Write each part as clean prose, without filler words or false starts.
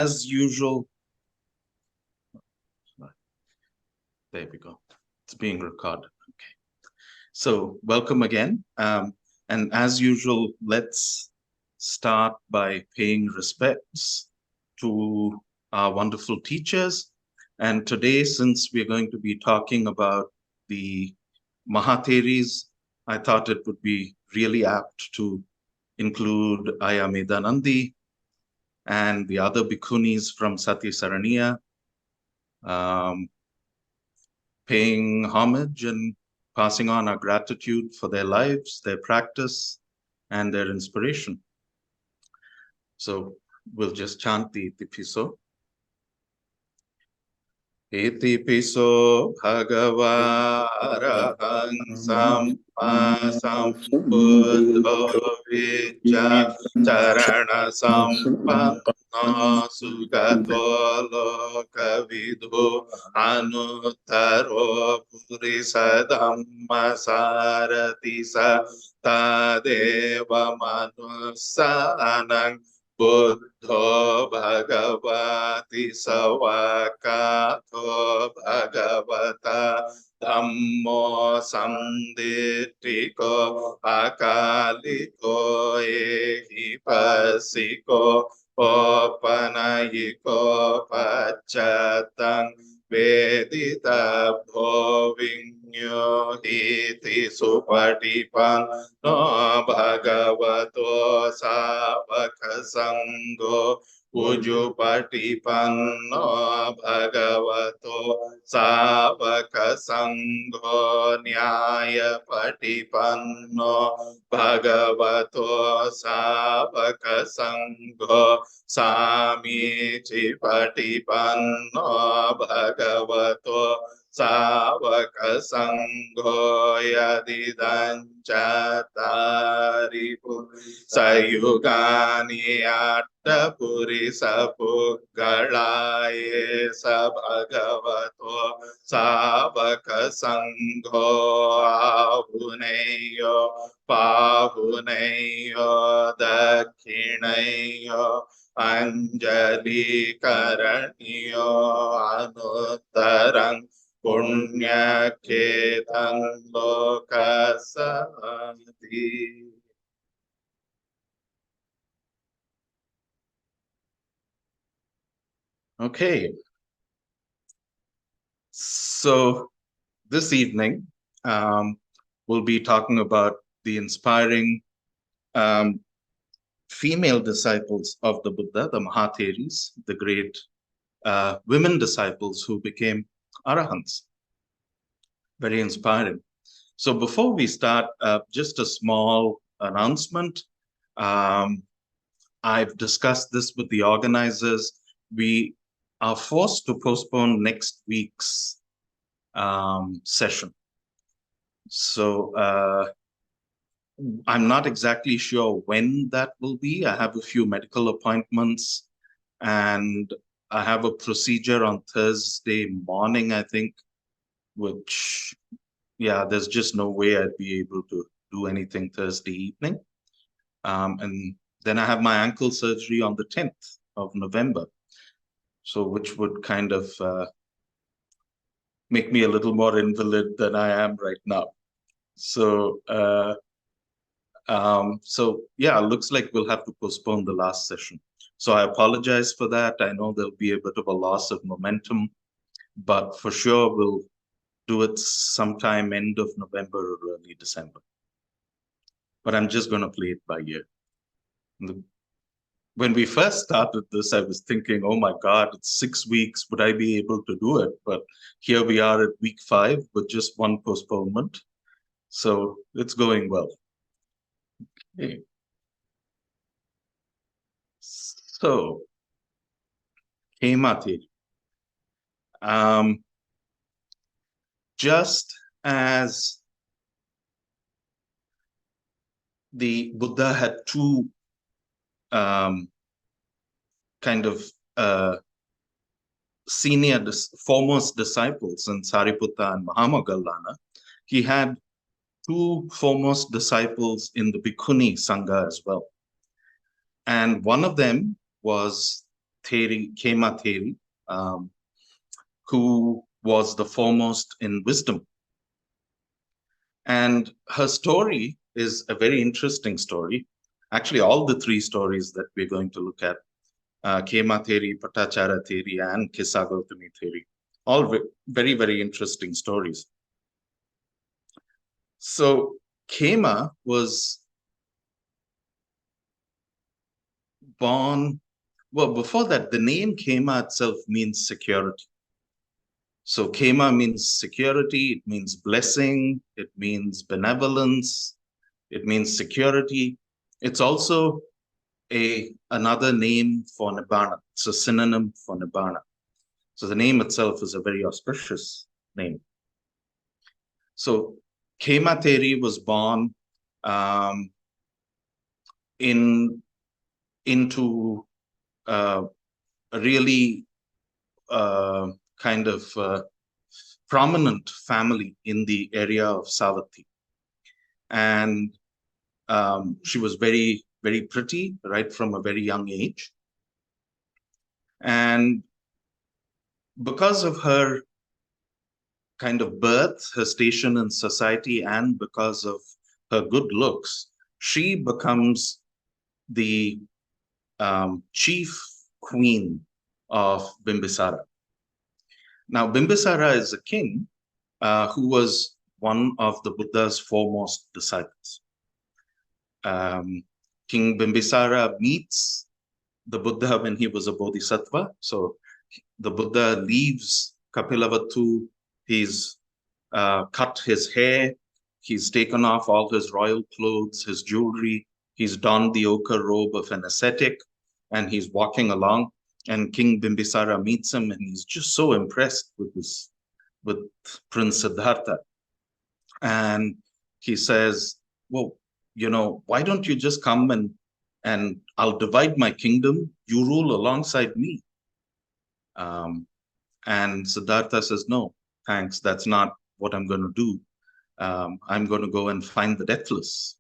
As usual, there we go. It's being recorded. Okay. So welcome again. And as usual, let's start by paying respects to our wonderful teachers. And today, since we're going to be talking about the Maha Theris, I thought it would be really apt to include Aya Medanandi and the other Bhikkunis from Sati Saraniya, paying homage and passing on our gratitude for their lives, their practice, and their inspiration. So we'll just chant the Itipiso. Itipiso Bhagava Arahang Samma Sambuddho Vijja Charana Sampanno Sugato Lokavidhu Anuttaro Purisa Dhamma Sarati Sa Tadeva Manusanang Buddho Bhagavati Sawakato Bhagavata Dhammo Samditiko Akaliko Ehipasiko Opanayiko Pachatang Vedita Bhovinnyo Hiti Supatipan No Bhagavato Savaka Sangho Ujupatipanno Bhagavato Savaka Sangho Nyaya Patipanno Bhagavato Savaka Sangho Samichi Patipanno Bhagavato Savaka Sangho Yadidanchatari Sayugani Atta Purisa Puggalaye Sabhagavato Savaka Sangho Ahuneyo Pahuneyo Dakhineyo Anjali Karaniyo Anuttarang Punya Ketang Lokasati. Okay. So this evening, we'll be talking about the inspiring female disciples of the Buddha, the Maha Theris, the great women disciples who became Arahants. Very inspiring. So before we start, just a small announcement. I've discussed this with the organizers. We are forced to postpone next week's session. So I'm not exactly sure when that will be. I have a few medical appointments and I have a procedure on Thursday morning, I think, which, yeah, there's just no way I'd be able to do anything Thursday evening. And then I have my ankle surgery on the 10th of November. So which would kind of make me a little more invalid than I am right now. So, yeah, looks like we'll have to postpone the last session. So I apologize for that. I know there'll be a bit of a loss of momentum, but for sure we'll do it sometime end of November or early December. But I'm just going to play it by ear. When we first started this, I was thinking, oh my God, it's 6 weeks. Would I be able to do it? But here we are at week 5 with just one postponement. So it's going well. Okay. So, Khema Theri. Just as the Buddha had two kind of foremost disciples in Sariputta and Mahamogallana, he had two foremost disciples in the Bhikkhuni Sangha as well. And one of them was Theri, Khema Theri, who was the foremost in wisdom. And her story is a very interesting story. Actually, all the three stories that we're going to look at, Khema Theri, Pattācāra Theri, and Kisāgotami Theri, all very, very interesting stories. So Khema was born, well, before that, the name Khema itself means security. So Khema means security, it means blessing, it means benevolence, it means security. It's also another name for Nibbana. It's a synonym for Nibbana. So the name itself is a very auspicious name. So Khema Theri was born into a really kind of prominent family in the area of Savatthi. And she was very, very pretty right from a very young age. And because of her kind of birth, her station in society, and because of her good looks, she becomes the chief queen of Bimbisara. Now, Bimbisara is a king who was one of the Buddha's foremost disciples. King Bimbisara meets the Buddha when he was a bodhisattva. So the Buddha leaves Kapilavatthu. He's cut his hair. He's taken off all his royal clothes, his jewelry. He's donned the ochre robe of an ascetic, and he's walking along. And King Bimbisara meets him, and he's just so impressed with Prince Siddhartha. And he says, well, you know, why don't you just come and I'll divide my kingdom. You rule alongside me. And Siddhartha says, no, thanks. That's not what I'm going to do. I'm going to go and find the deathless.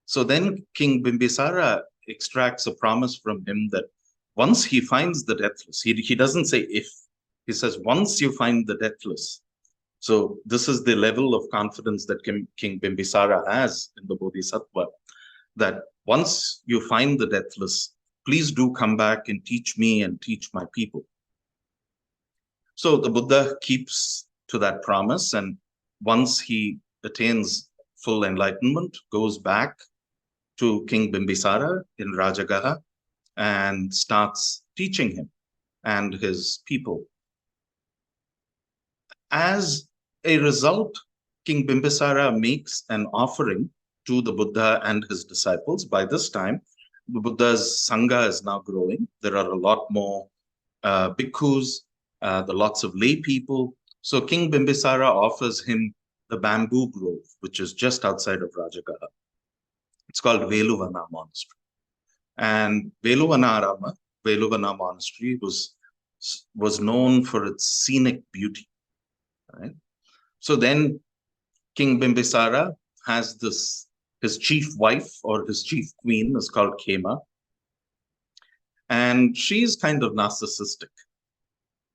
So then King Bimbisara extracts a promise from him that once he finds the deathless, he doesn't say if, he says, once you find the deathless. So this is the level of confidence that King Bimbisara has in the Bodhisattva, that once you find the deathless, please do come back and teach me and teach my people. So the Buddha keeps to that promise, and once he attains full enlightenment, goes back to King Bimbisara in Rajagaha and starts teaching him and his people. As a result, King Bimbisara makes an offering to the Buddha and his disciples. By this time, the Buddha's Sangha is now growing. There are a lot more Bhikkus, there are lots of lay people. So King Bimbisara offers him the bamboo grove, which is just outside of Rajagaha. It's called Veluvana Monastery. And Veluvana Monastery was known for its scenic beauty. Right? So then King Bimbisara has his chief wife, or his chief queen, is called Khema. And she's kind of narcissistic.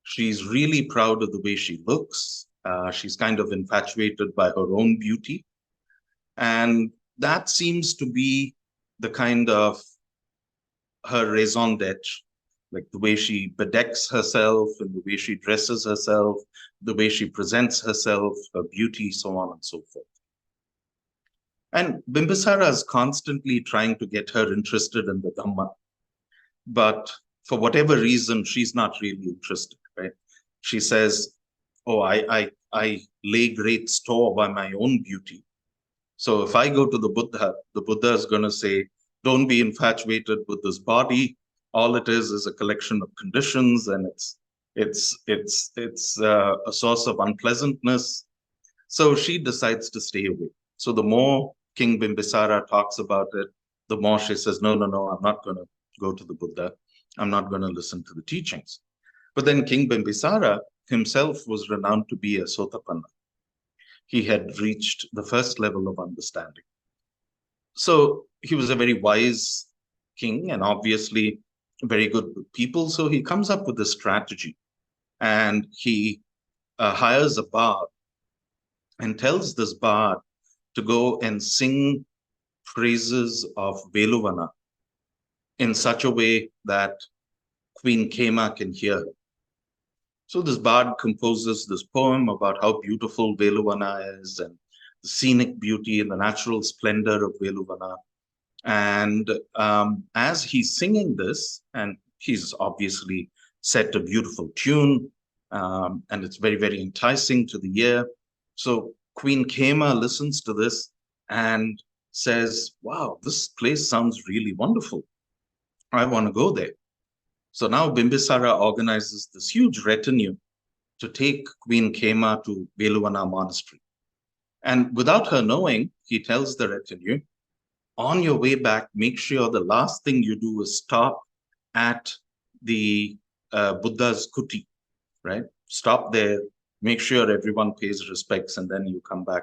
She's really proud of the way she looks. She's kind of infatuated by her own beauty. And that seems to be the kind of her raison d'etre, like the way she bedecks herself and the way she dresses herself, the way she presents herself, her beauty, so on and so forth. And Bimbisara is constantly trying to get her interested in the Dhamma. But for whatever reason, she's not really interested, right? She says, oh, I lay great store by my own beauty. So if I go to the Buddha is going to say, don't be infatuated with this body. All it is a collection of conditions, and it's a source of unpleasantness. So she decides to stay away. So the more King Bimbisara talks about it, the more she says, no, I'm not going to go to the Buddha. I'm not going to listen to the teachings. But then King Bimbisara himself was renowned to be a Sotapanna. He had reached the first level of understanding. So he was a very wise king, and obviously very good with people. So he comes up with a strategy, and he hires a bard and tells this bard to go and sing praises of Veluvana in such a way that Queen Khema can hear. So this bard composes this poem about how beautiful Veluvana is, and the scenic beauty and the natural splendor of Veluvana. And as he's singing this, and he's obviously set a beautiful tune, and it's very, very enticing to the ear. So Queen Khema listens to this and says, wow, this place sounds really wonderful. I want to go there. So now Bimbisara organizes this huge retinue to take Queen Khema to Veluvana Monastery. And without her knowing, he tells the retinue, on your way back, make sure the last thing you do is stop at the Buddha's kuti, right? Stop there, make sure everyone pays respects, and then you come back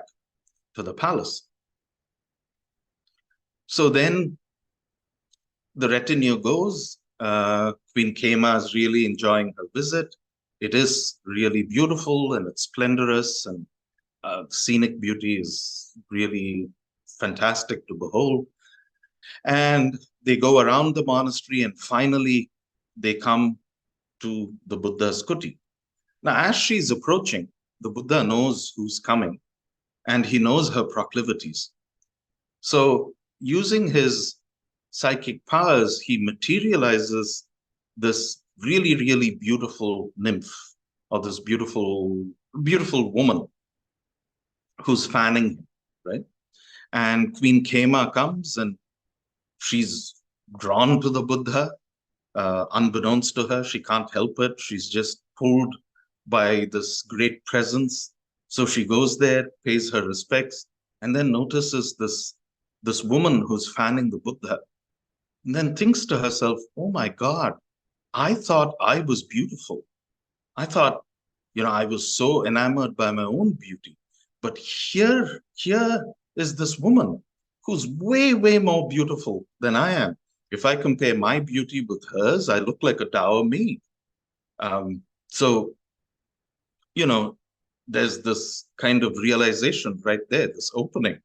to the palace. So then the retinue goes. Queen Khema is really enjoying her visit. It is really beautiful and it's splendorous, and scenic beauty is really fantastic to behold. And they go around the monastery, and finally they come to the Buddha's kuti. Now, as she's approaching, the Buddha knows who's coming, and he knows her proclivities. So using his psychic powers, he materializes this really, really beautiful nymph, or this beautiful, beautiful woman who's fanning him, right? And Queen Khema comes, and she's drawn to the Buddha. Unbeknownst to her, she can't help it. She's just pulled by this great presence. So she goes there, pays her respects, and then notices this woman who's fanning the Buddha, and then thinks to herself, oh my God, I thought I was beautiful. I thought, I was so enamored by my own beauty. But here is this woman who's way, way more beautiful than I am. If I compare my beauty with hers, I look like a dour maid. So, there's this kind of realization right there, this opening,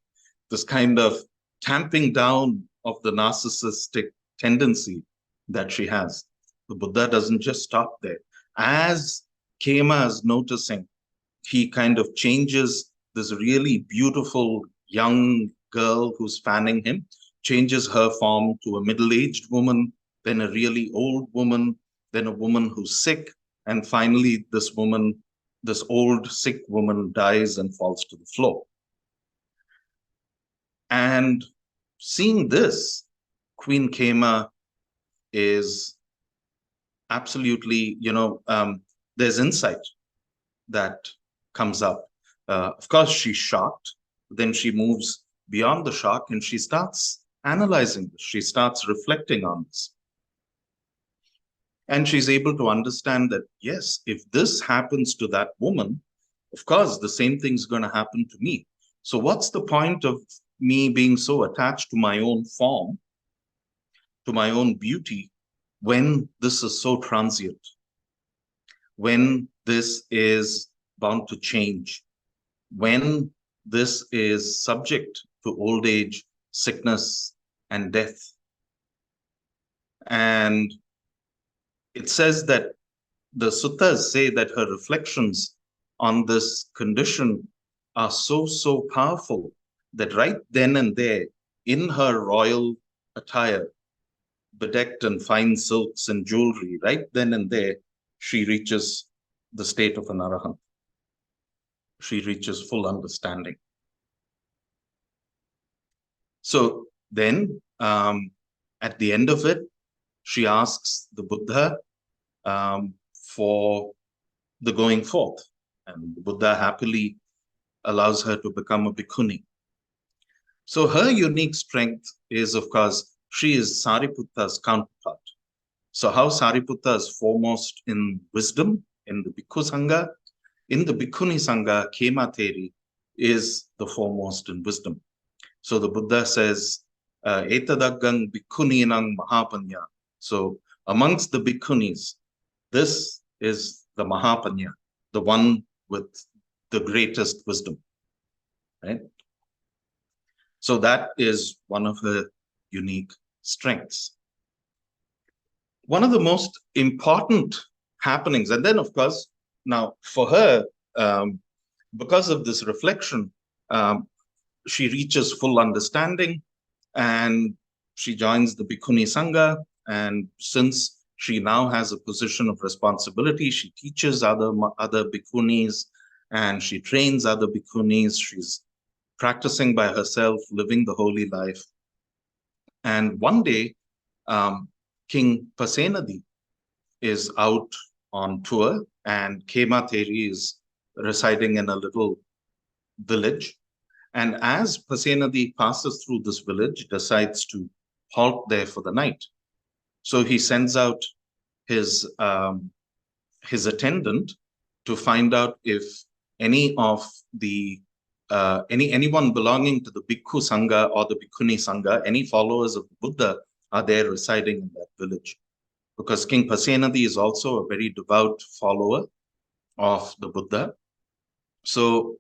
this kind of tamping down of the narcissistic tendency that she has. The Buddha doesn't just stop there. As Khema is noticing, he kind of changes this really beautiful young girl who's fanning him, changes her form to a middle-aged woman, then a really old woman, then a woman who's sick, and finally this old sick woman dies and falls to the floor. And seeing this, Queen Khema is absolutely, there's insight that comes up. Of course, she's shocked. Then she moves beyond the shock, and she starts analyzing this. She starts reflecting on this. And she's able to understand that, yes, if this happens to that woman, of course, the same thing's going to happen to me. So what's the point of me being so attached to my own form, to my own beauty, when this is so transient, when this is bound to change, when this is subject to old age, sickness, and death? And it says that the suttas say that her reflections on this condition are so, so powerful that right then and there, in her royal attire, bedecked in fine silks and jewelry, right then and there, she reaches the state of an arahant. She reaches full understanding. So then, at the end of it, she asks the Buddha for the going forth. And the Buddha happily allows her to become a Bhikkhuni. So her unique strength is, of course, she is Sariputta's counterpart. So how Sariputta is foremost in wisdom, in the Bhikkhu Sangha, in the Bhikkhuni Sangha, Khema Theri is the foremost in wisdom. So the Buddha says, Etadaggang Bhikkhuninang Mahapanya. So amongst the Bhikkunis, this is the Mahapanya, the one with the greatest wisdom, right? So that is one of her unique strengths. One of the most important happenings, and then of course, now for her, because of this reflection, she reaches full understanding and she joins the Bhikkhuni Sangha. And since she now has a position of responsibility, she teaches other Bhikkhunis and she trains other Bhikkhunis. She's practicing by herself, living the holy life. And one day, King Pasenadi is out on tour and Khema Theri is residing in a little village. And as Pasenadi passes through this village, decides to halt there for the night. So he sends out his attendant to find out if any of the anyone belonging to the Bhikkhu Sangha or the Bhikkhuni Sangha, any followers of the Buddha, are there residing in that village. Because King Pasenadi is also a very devout follower of the Buddha. So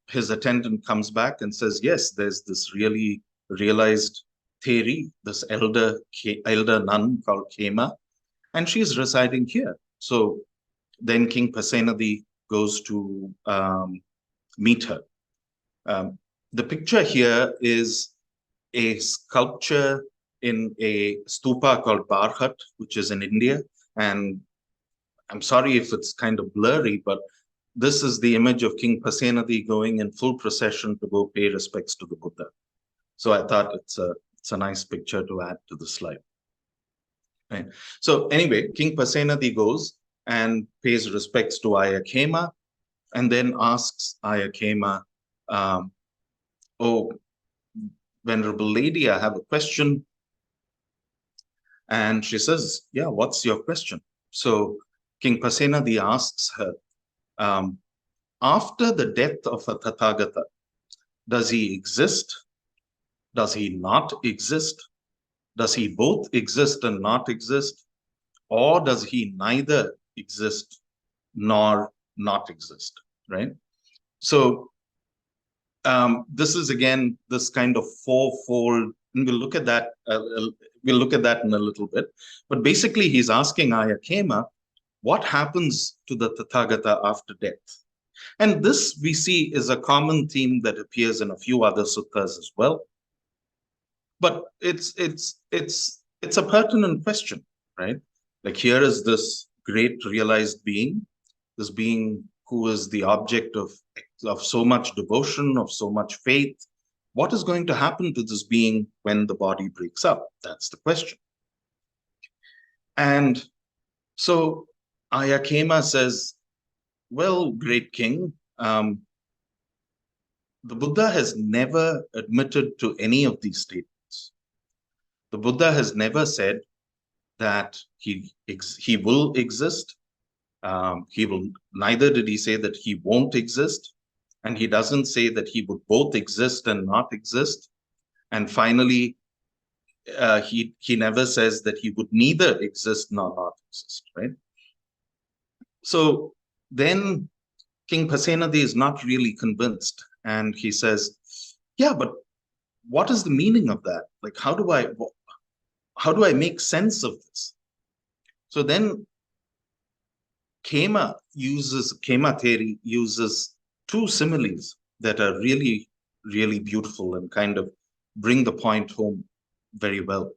his attendant comes back and says, yes, there's this really realized Theri, this elder nun called Khema, and she's residing here. So then King Pasenadi goes to meet her. The picture here is a sculpture in a stupa called Barhat, which is in India. And I'm sorry if it's kind of blurry, but this is the image of King Pasenadi going in full procession to go pay respects to the Buddha. So I thought it's a nice picture to add to the slide. Right. So anyway, King Pasenadi goes and pays respects to Ayya Khema and then asks Ayya Khema, oh, Venerable Lady, I have a question. And she says, yeah, what's your question? So King Pasenadi asks her, after the death of a Tathagata, does he exist? Does he not exist? Does he both exist and not exist? Or does he neither exist nor not exist, right? So this is again, this kind of fourfold, and we'll look at that in a little bit. But basically he's asking Ayya Khema, what happens to the Tathagata after death? And this we see is a common theme that appears in a few other suttas as well. But it's a pertinent question, right? Like here is this great realized being, this being who is the object of so much devotion, of so much faith. What is going to happen to this being when the body breaks up? That's the question. And so Ayya Khema says, well, great king, the Buddha has never admitted to any of these statements. The Buddha has never said that he will exist. Neither did he say that he won't exist. And he doesn't say that he would both exist and not exist. And finally, he never says that he would neither exist nor not exist, right? So then King Pasenadi is not really convinced. And he says, yeah, but what is the meaning of that? Like, how do I make sense of this? So then Khema Theri uses two similes that are really, really beautiful and kind of bring the point home very well.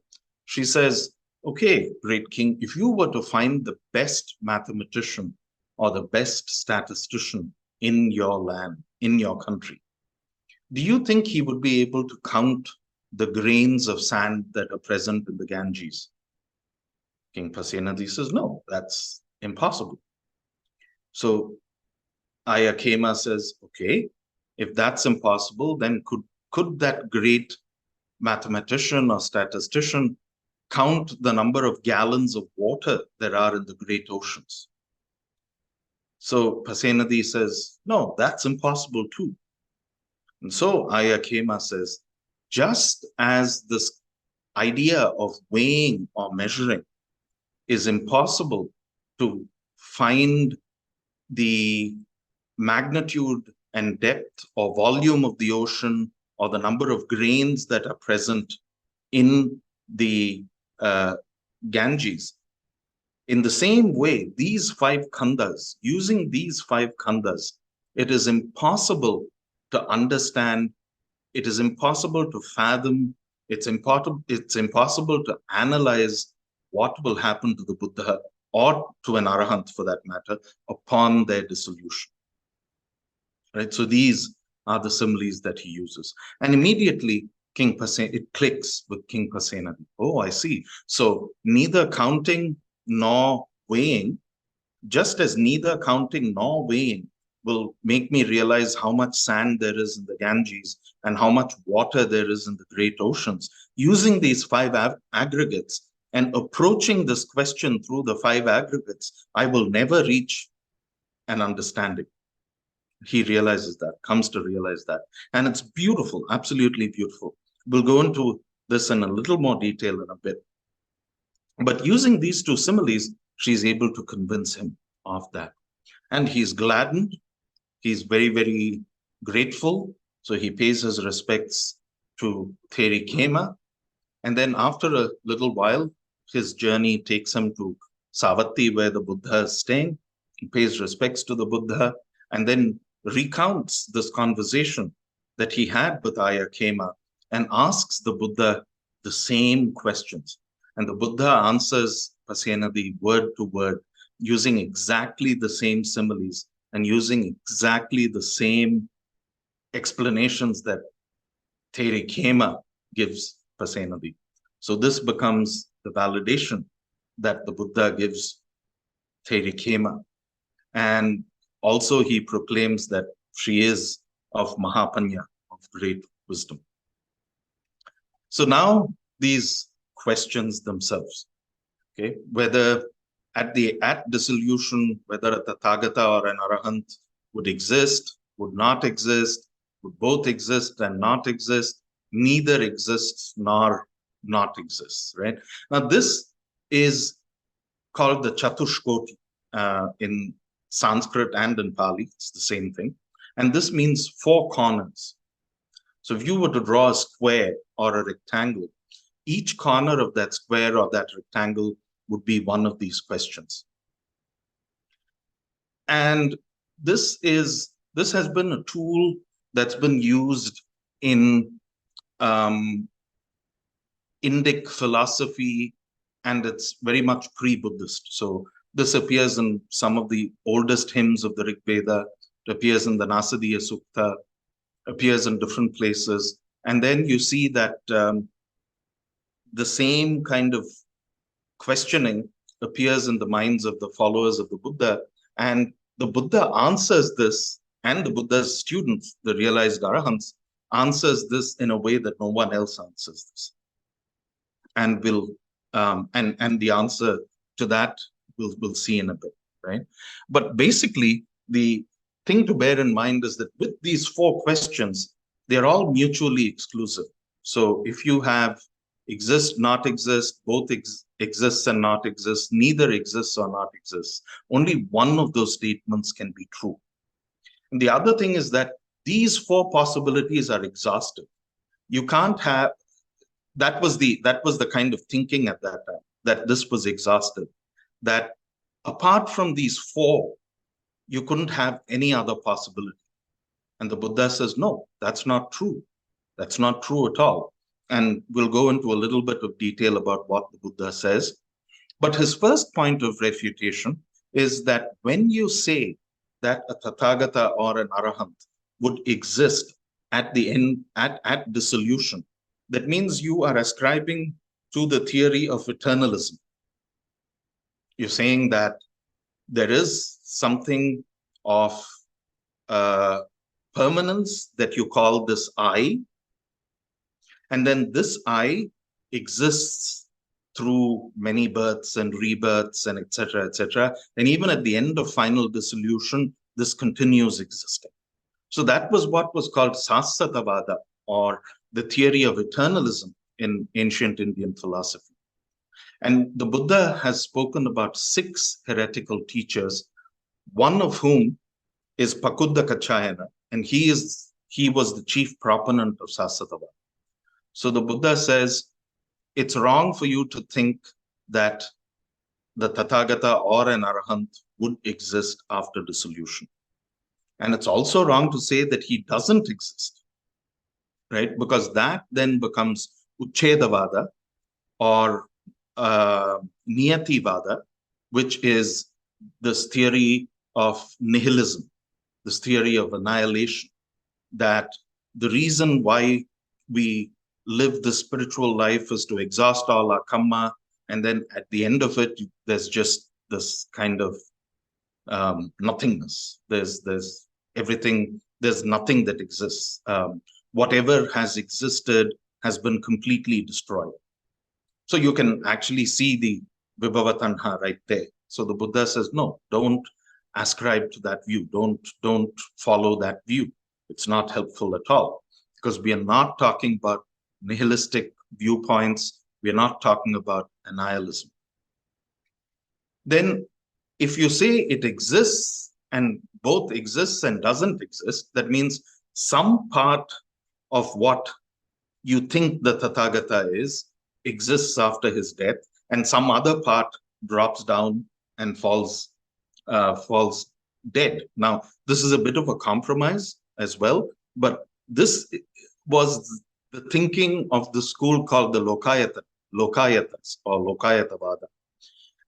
She says, okay, great king, if you were to find the best mathematician or the best statistician in your land, in your country, do you think he would be able to count the grains of sand that are present in the Ganges? King Pasenadi says, no, that's impossible. So Ayya Khema says, okay, if that's impossible, then could that great mathematician or statistician count the number of gallons of water there are in the great oceans? So Pasenadi says, no, that's impossible too. And so Ayya Khema says, just as this idea of weighing or measuring is impossible to find the magnitude and depth or volume of the ocean or the number of grains that are present in the Ganges. In the same way, these 5 khandas, using these 5 khandas, it is impossible to understand, it is impossible to fathom, it's impossible to analyze what will happen to the Buddha or to an Arahant for that matter upon their dissolution. Right? So these are the similes that he uses. And immediately it clicks with King Pasenadi. Oh, I see. So neither counting nor weighing, just as neither counting nor weighing will make me realize how much sand there is in the Ganges and how much water there is in the great oceans. Using these 5 aggregates and approaching this question through the 5 aggregates, I will never reach an understanding. He realizes that, comes to realize that. And it's beautiful, absolutely beautiful. We'll go into this in a little more detail in a bit. But using these 2 similes, she's able to convince him of that. And he's gladdened. He's very, very grateful. So he pays his respects to Theri Khema. And then after a little while, his journey takes him to Savatthi, where the Buddha is staying. He pays respects to the Buddha and then recounts this conversation that he had with Ayya Khema and asks the Buddha the same questions. And the Buddha answers Pasenadi word to word, using exactly the same similes and using exactly the same explanations that Theri Khema gives Pasenadi. So this becomes the validation that the Buddha gives Theri Khema. And also he proclaims that she is of Mahapanya, of great wisdom. So now these questions themselves, okay, whether at dissolution, whether a Tathagata or an Arahant would exist, would not exist, would both exist and not exist, neither exists nor not exists, right? Now this is called the Chatushkoti in Sanskrit and in Pali. It's the same thing. And this means 4 corners. So if you were to draw a square or a rectangle, each corner of that square or that rectangle would be one of these questions. And this has been a tool that's been used in Indic philosophy, and it's very much pre-Buddhist. So this appears in some of the oldest hymns of the Rig Veda. It appears in the Nasadiya Sutta, appears in different places. And then you see that the same kind of questioning appears in the minds of the followers of the Buddha. And the Buddha answers this, and the Buddha's students, the realized Arahants, answers this in a way that no one else answers this. And and the answer to that we'll see in a bit, right? But basically, the thing to bear in mind is that with these 4 questions, they're all mutually exclusive. So if you have exist, not exist, both exists and not exists, neither exists or not exists, only one of those statements can be true. And the other thing is that these 4 possibilities are exhaustive. You can't have, that was the kind of thinking at that time, that this was exhaustive, that apart from these 4, you couldn't have any other possibility. And the Buddha says, no, that's not true. That's not true at all. And we'll go into a little bit of detail about what the Buddha says. But his first point of refutation is that when you say that a Tathagata or an Arahant would exist at the end, at dissolution, that means you are ascribing to the theory of eternalism. You're saying that there is something of permanence that you call this I, and then this I exists through many births and rebirths and etc., etc. And even at the end of final dissolution, this continues existing. So that was what was called Sasatavada, or the theory of eternalism in ancient Indian philosophy. And the Buddha has spoken about 6 heretical teachers, one of whom is Pakuddakachayana, and he was the chief proponent of Sasatava. So the Buddha says, it's wrong for you to think that the Tathagata or an Arahant would exist after dissolution. And it's also wrong to say that he doesn't exist, right? Because that then becomes Uchedavada or Niyativada, which is this theory of nihilism, this theory of annihilation, that the reason why we live the spiritual life is to exhaust all our karma, and then at the end of it, there's just this kind of nothingness. There's everything, there's nothing that exists. Whatever has existed has been completely destroyed. So you can actually see the Vibhavatanha right there. So the Buddha says, no, don't ascribe to that view. Don't follow that view. It's not helpful at all, because we are not talking about nihilistic viewpoints. We are not talking about annihilism. Then if you say it exists and both exists and doesn't exist, that means some part of what you think the Tathagata is exists after his death, and some other part drops down and falls dead. Now, this is a bit of a compromise as well, but this was the thinking of the school called the Lokayatas or Lokayatavada.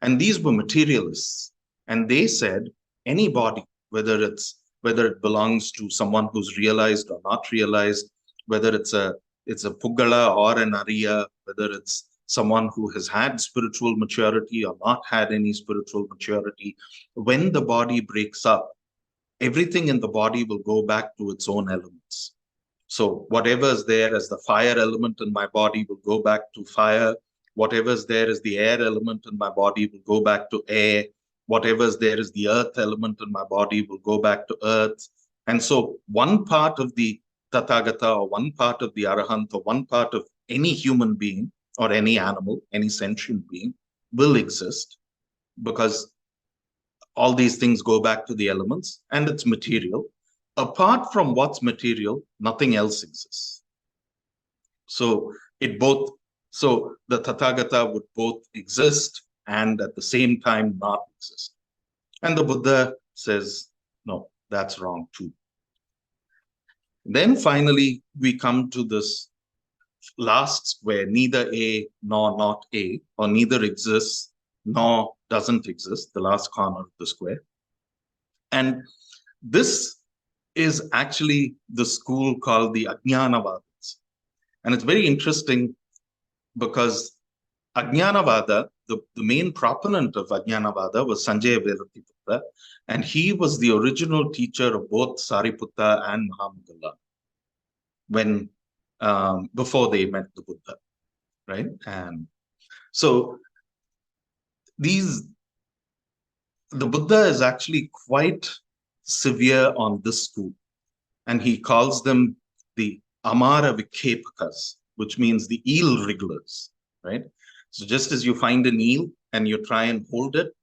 And these were materialists. And they said any body, whether it belongs to someone who's realized or not realized, whether it's a Puggala or an Ariya, whether it's someone who has had spiritual maturity or not had any spiritual maturity, when the body breaks up, everything in the body will go back to its own elements. So whatever is there as the fire element in my body will go back to fire. Whatever is there as the air element in my body will go back to air. Whatever is there as the earth element in my body will go back to earth. And so one part of the Tathagata or one part of the Arahant or one part of any human being or any animal, any sentient being will exist, because all these things go back to the elements and it's material. Apart from what's material, nothing else exists. So the Tathagata would both exist and at the same time not exist. And the Buddha says, no, that's wrong too. Then finally, we come to this last square, neither A nor not A, or neither exists nor doesn't exist, the last corner of the square. And this is actually the school called the Ajñanavadins. And it's very interesting because Ajñanavada, the main proponent of Ajñanavada was Sanjaya Vedatiputta, and he was the original teacher of both Sariputta and Mahamudgala when before they met the Buddha, right? And so the Buddha is actually quite severe on this school, and he calls them the Amara Vikepakas, which means the eel wrigglers, right? So just as you find an eel and you try and hold it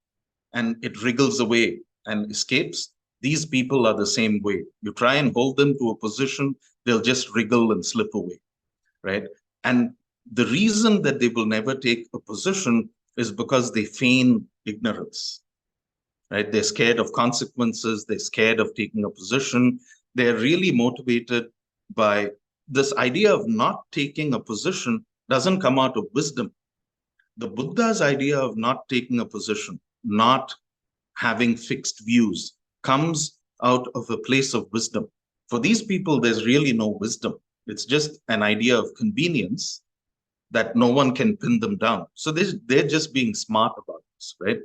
and it wriggles away and escapes, these people are the same way. You try and hold them to a position, they'll just wriggle and slip away, right? And the reason that they will never take a position is because they feign ignorance, right? They're scared of consequences. They're scared of taking a position. They're really motivated by this idea of not taking a position doesn't come out of wisdom. The Buddha's idea of not taking a position, not having fixed views, comes out of a place of wisdom. For these people, there's really no wisdom. It's just an idea of convenience that no one can pin them down. So they're just being smart about this, right?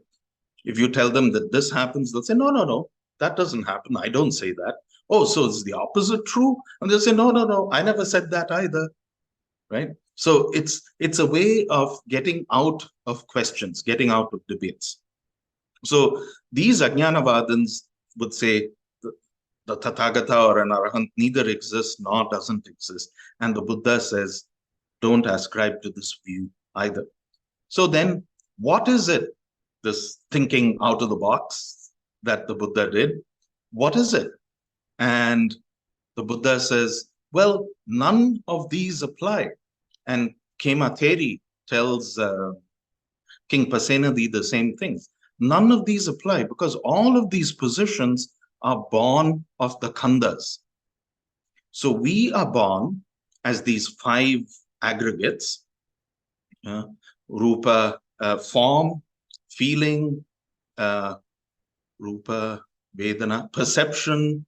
If you tell them that this happens, they'll say, no, that doesn't happen. I don't say that. Oh, so is the opposite true? And they'll say, no, I never said that either, right? So it's a way of getting out of questions, getting out of debates. So these Ajñanavadins would say the Tathagata or an Arahant neither exists nor doesn't exist. And the Buddha says, don't ascribe to this view either. So then What is it? This thinking out of the box that the Buddha did. What is it? And the Buddha says, well, none of these apply. And Khema Theri tells King Pasenadi the same things. None of these apply because all of these positions are born of the khandhas. So we are born as these 5 aggregates, rupa, form, feeling, rupa, vedana, perception,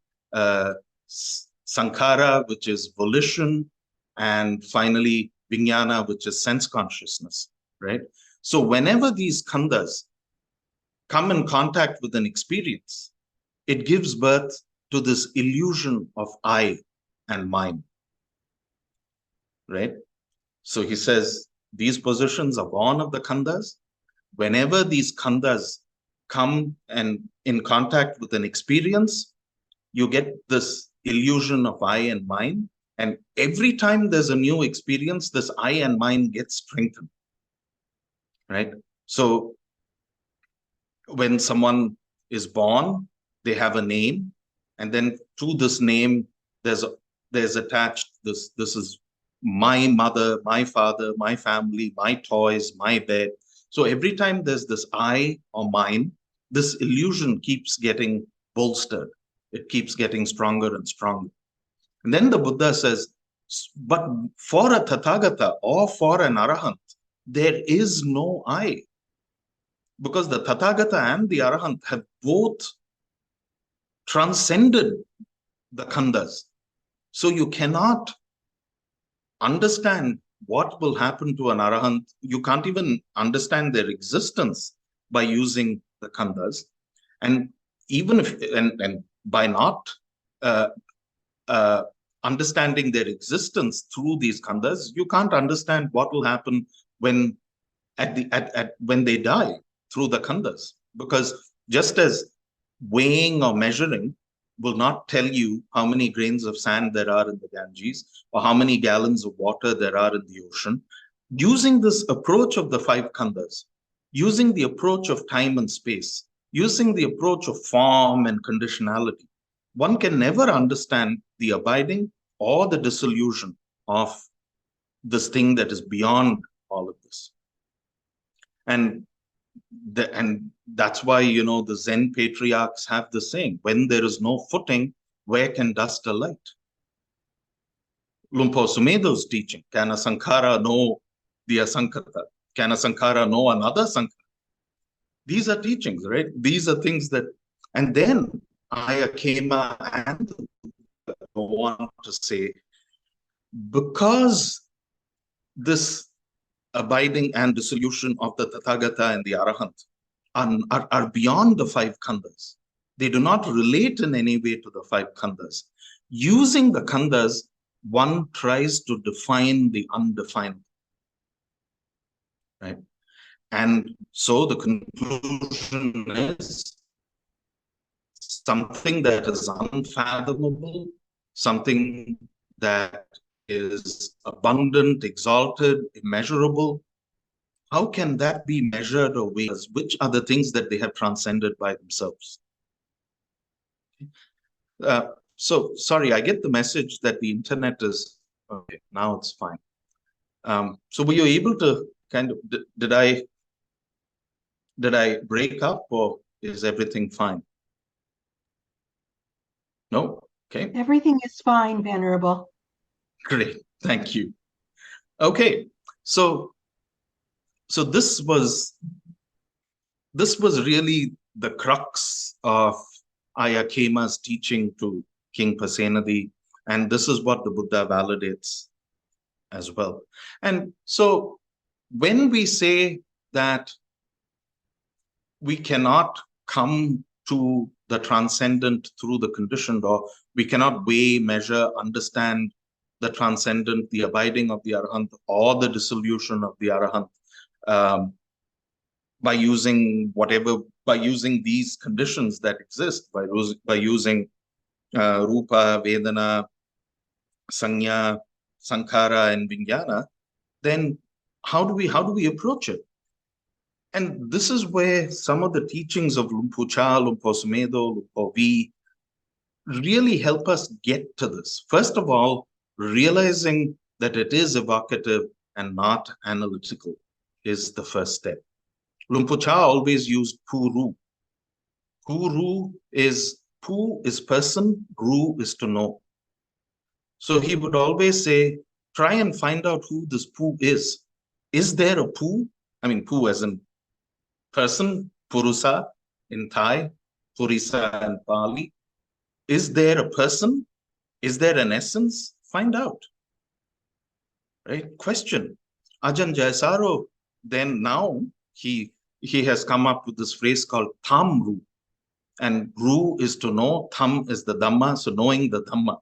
sankhara, which is volition, and finally vijnana, which is sense consciousness, right? So whenever these khandhas come in contact with an experience, it gives birth to this illusion of I and mine, right? So he says, these positions are born of the khandhas. Whenever these khandhas come and in contact with an experience, you get this illusion of I and mine. And every time there's a new experience, this I and mine gets strengthened, right? So when someone is born, they have a name. And then to this name, there's attached this is my mother, my father, my family, my toys, my bed. So every time there's this I or mine, this illusion keeps getting bolstered. It keeps getting stronger and stronger. And then the Buddha says, but for a Tathagata or for an Arahant, there is no I. Because the Tathagata and the Arahant have both transcended the khandhas. So you cannot understand what will happen to an Arahant. You can't even understand their existence by using the khandhas. And even if, and by not understanding their existence through these khandhas, you can't understand what will happen when when they die through the khandhas. Because just as weighing or measuring will not tell you how many grains of sand there are in the Ganges or how many gallons of water there are in the ocean, using this approach of the 5 khandhas, using the approach of time and space, using the approach of form and conditionality, one can never understand the abiding or the dissolution of this thing that is beyond all of this. And that's why, the Zen patriarchs have the saying, when there is no footing, where can dust alight? Lumpo Sumedo's teaching, Kana Sankhara know the Asankata? Kana Sankhara know another Sankhara? These are teachings, right? These are things that, and then Aya Khema and go on to say, because this abiding and dissolution of the Tathagata and the Arahant are beyond the 5 khandhas. They do not relate in any way to the 5 khandhas. Using the khandhas, one tries to define the undefined, right? And so the conclusion is something that is unfathomable, something that is abundant, exalted, immeasurable. How can that be measured or weighed? Which are the things that they have transcended by themselves? So, sorry, I get the message that the internet is, okay, now it's fine. So were you able to kind of, did I break up or is everything fine? No? Okay. Everything is fine, Venerable. Great, thank you. Okay, so this was really the crux of Aya Khema's teaching to King Pasenadi, and this is what the Buddha validates as well. And so when we say that we cannot come to the transcendent through the conditioned, or we cannot weigh, measure, understand the transcendent, the abiding of the Arahant, or the dissolution of the Arahant, by using these conditions that exist, by using rupa, vedana, sanya, sankhara, and vijnana, then how do we approach it? And this is where some of the teachings of Lumpur Cha, Lumpur Sumedo, Lumpur V really help us get to this. First of all, realizing that it is evocative and not analytical is the first step. Lumpur Cha always used Pu-Ru. Pu is person, Ru is to know. So he would always say, try and find out who this Pu is. Is there a Pu? I mean, Pu as in person, Purusa in Thai, Purisa in Pali. Is there a person? Is there an essence? Find out. Right? Question. Ajahn Jayasaro, then now he has come up with this phrase called Tham Ru. And Ru is to know, Tham is the Dhamma, so knowing the Dhamma.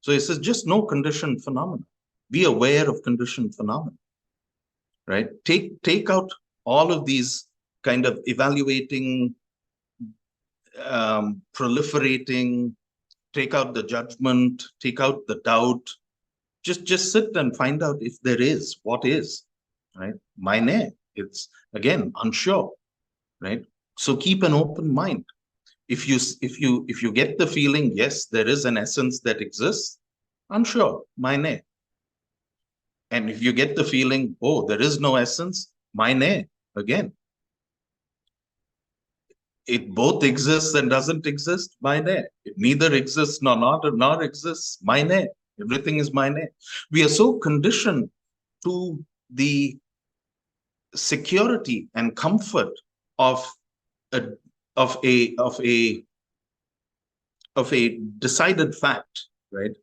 So he says, just know conditioned phenomena. Be aware of conditioned phenomena. Right? Take out all of these kind of evaluating, proliferating, take out the judgment, take out the doubt. Just sit and find out if there is, what is, right? Mine, it's again unsure, right? So keep an open mind. If you get the feeling, yes, there is an essence that exists, unsure, mine. And if you get the feeling, oh, there is no essence, mine, again. It both exists and doesn't exist, mine. It neither exists nor exists, mine. Everything is mine. We are so conditioned to the security and comfort of a decided fact, right?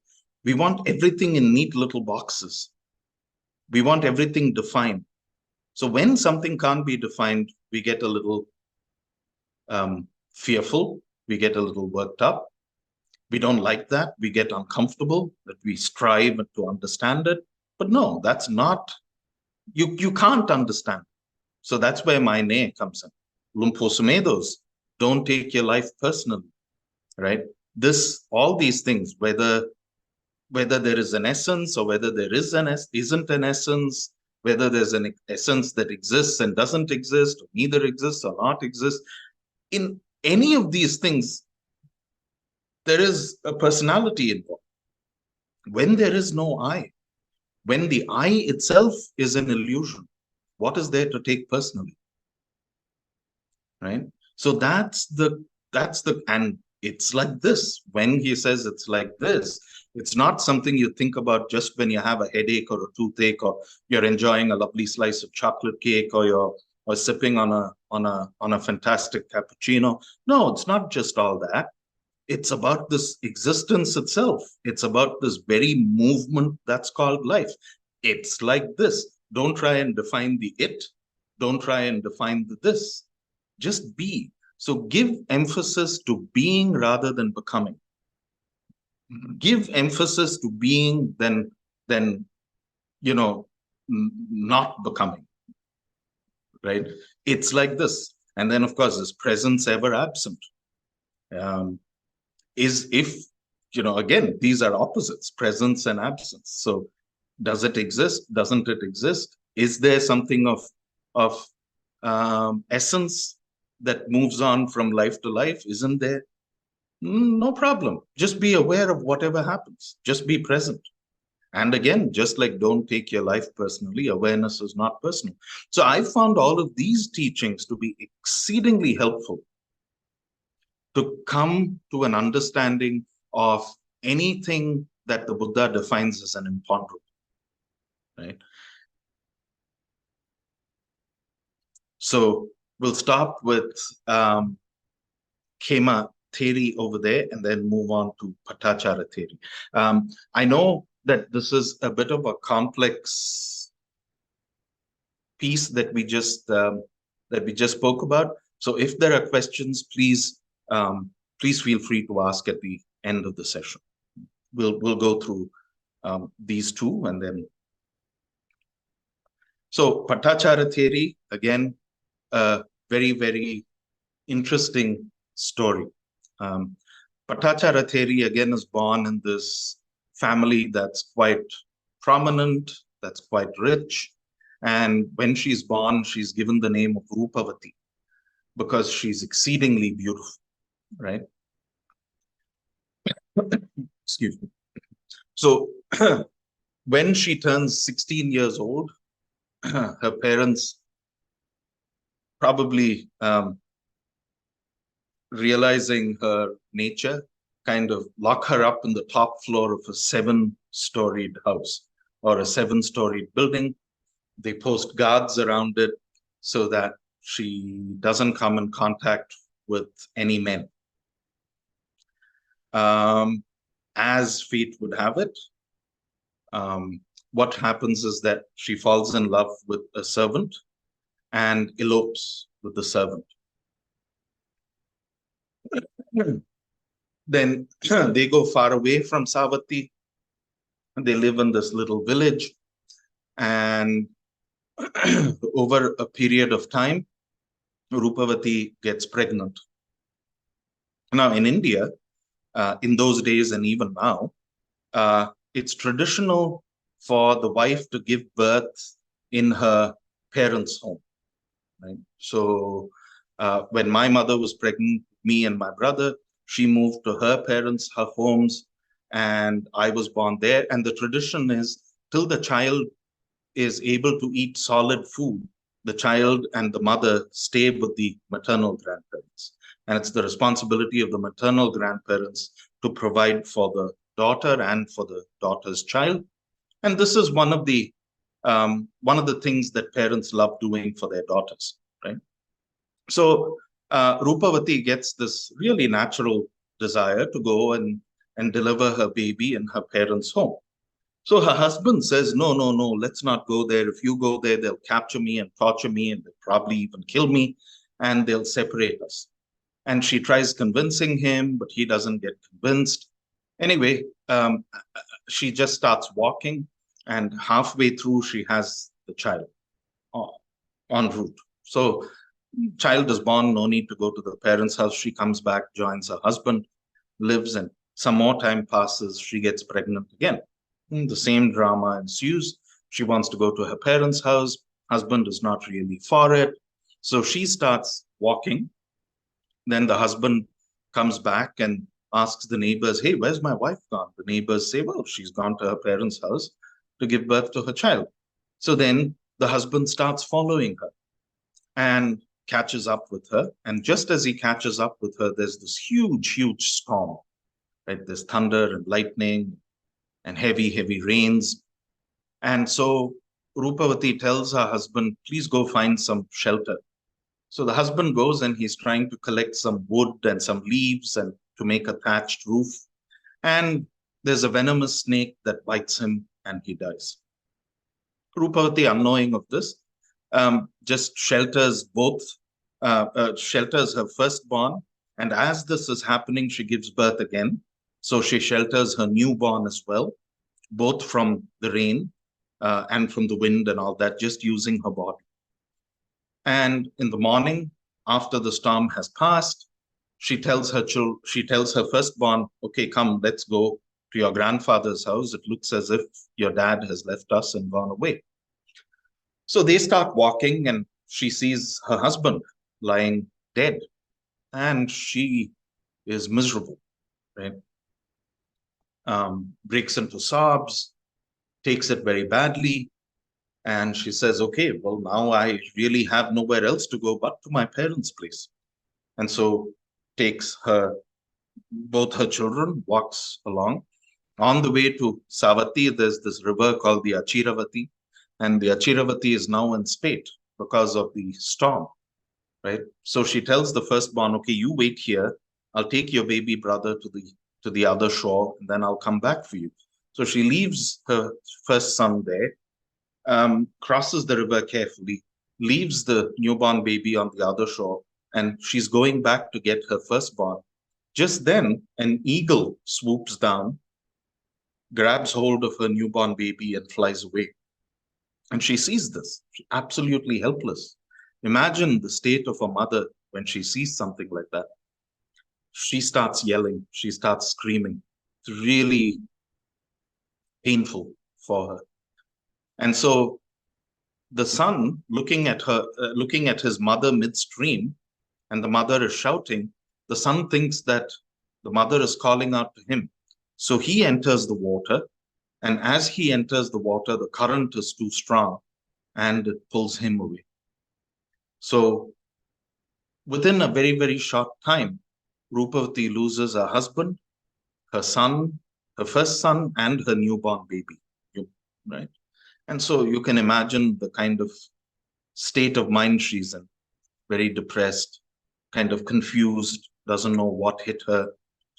We want everything in neat little boxes. We want everything defined. So when something can't be defined, we get a little fearful. We get a little worked up. We don't like that. We get uncomfortable, that we strive to understand it. But no, that's not, you can't understand. So that's where my ne comes in. Lumpur Sumedos, don't take your life personally, right? All these things, whether there is an essence or whether there isn't an essence, whether there's an essence that exists and doesn't exist, or neither exists or not exists, in any of these things, there is a personality involved. When there is no I, when the I itself is an illusion, what is there to take personally? Right? So and it's like this. When he says it's like this, it's not something you think about just when you have a headache or a toothache, or you're enjoying a lovely slice of chocolate cake, or you're sipping on a fantastic cappuccino. No, it's not just all that. It's about this existence itself. It's about this very movement that's called life. It's like this. Don't try and define the it. Don't try and define the this. Just be. So give emphasis to being rather than becoming. Give emphasis to being than not becoming. Right? It's like this. And then, of course, is presence ever absent? Again, these are opposites, presence and absence. So does it exist? Doesn't it exist? Is there something of essence that moves on from life to life? Isn't there? No problem. Just be aware of whatever happens. Just be present. And again, just like don't take your life personally, awareness is not personal. So I found all of these teachings to be exceedingly helpful to come to an understanding of anything that the Buddha defines as an imponderable, right? So we'll start with Khema Theri over there and then move on to Pattācāra Theri. I know that this is a bit of a complex piece that we just spoke about. So if there are questions, please feel free to ask at the end of the session. We'll go through these two and then. So Pattācāra Theri, again, a very, very interesting story. Pattācāra Theri, again, is born in this family that's quite prominent, that's quite rich. And when she's born, she's given the name of Rupavati because she's exceedingly beautiful, right? Excuse me. So when she turns 16 years old, her parents probably realizing her nature, kind of lock her up in the top floor of a 7-storied house or a 7-storied building. They post guards around it so that she doesn't come in contact with any men. As fate would have it, what happens is that she falls in love with a servant and elopes with the servant. Then they go far away from Savatthi. They live in this little village. And over a period of time, Rupavati gets pregnant. Now, in India, in those days and even now, it's traditional for the wife to give birth in her parents' home. Right? So when my mother was pregnant, me and my brother, she moved to her parents' homes, and I was born there. And the tradition is till the child is able to eat solid food, the child and the mother stay with the maternal grandparents. And it's the responsibility of the maternal grandparents to provide for the daughter and for the daughter's child. And this is one of the things that parents love doing for their daughters, right? So Rupavati gets this really natural desire to go and deliver her baby in her parents' home. So her husband says, no, let's not go there. If you go there, they'll capture me and torture me, and they'll probably even kill me, and they'll separate us. And she tries convincing him, but he doesn't get convinced. Anyway, she just starts walking, and halfway through, she has the child en route. So child is born, no need to go to the parents' house. She comes back, joins her husband, lives, and some more time passes. She gets pregnant again. The same drama ensues. She wants to go to her parents' house. Husband is not really for it. So she starts walking. Then the husband comes back and asks the neighbors, hey, where's my wife gone? The neighbors say, well, she's gone to her parents' house to give birth to her child. So then the husband starts following her and catches up with her. And just as he catches up with her, there's this huge storm, right? There's thunder and lightning and heavy rains. And so Rupavati tells her husband, please go find some shelter. So the husband goes and he's trying to collect some wood and some leaves and to make a thatched roof. And there's a venomous snake that bites him and he dies. Rupavati, unknowing of this, just shelters shelters her firstborn. And as this is happening, she gives birth again. So she shelters her newborn as well, both from the rain and from the wind and all that, just using her body. And in the morning, after the storm has passed, she tells her firstborn, okay, come, let's go to your grandfather's house. It looks as if your dad has left us and gone away. So they start walking and she sees her husband lying dead and she is miserable, right? Breaks into sobs, takes it very badly. And she says, okay, well, now I really have nowhere else to go but to my parents' place. And so takes both her children, walks along. On the way to Savatthi, there's this river called the Achiravati. And the Achiravati is now in spate because of the storm, right? So she tells the firstborn, okay, you wait here. I'll take your baby brother to the other shore, and then I'll come back for you. So she leaves her first son there, crosses the river carefully, leaves the newborn baby on the other shore, and she's going back to get her firstborn. Just then, an eagle swoops down, grabs hold of her newborn baby, and flies away. And she sees this. She's absolutely helpless. Imagine the state of a mother when she sees something like that. She starts yelling. She starts screaming. It's really painful for her. And so the son looking at his mother midstream, and the mother is shouting, the son thinks that the mother is calling out to him. So he enters the water, and as he enters the water, the current is too strong and it pulls him away. So within a very, very short time, Rupavati loses her husband, her son, her first son, and her newborn baby, right? And so you can imagine the kind of state of mind she's in, very depressed, kind of confused, doesn't know what hit her,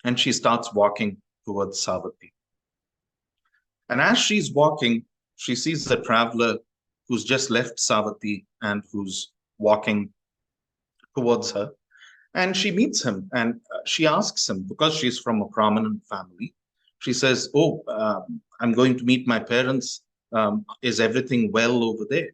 and she starts walking towards Savatthi. And as she's walking, she sees a traveler who's just left Savatthi and who's walking towards her. And she meets him and she asks him, because she's from a prominent family, she says, oh, I'm going to meet my parents. Is everything well over there?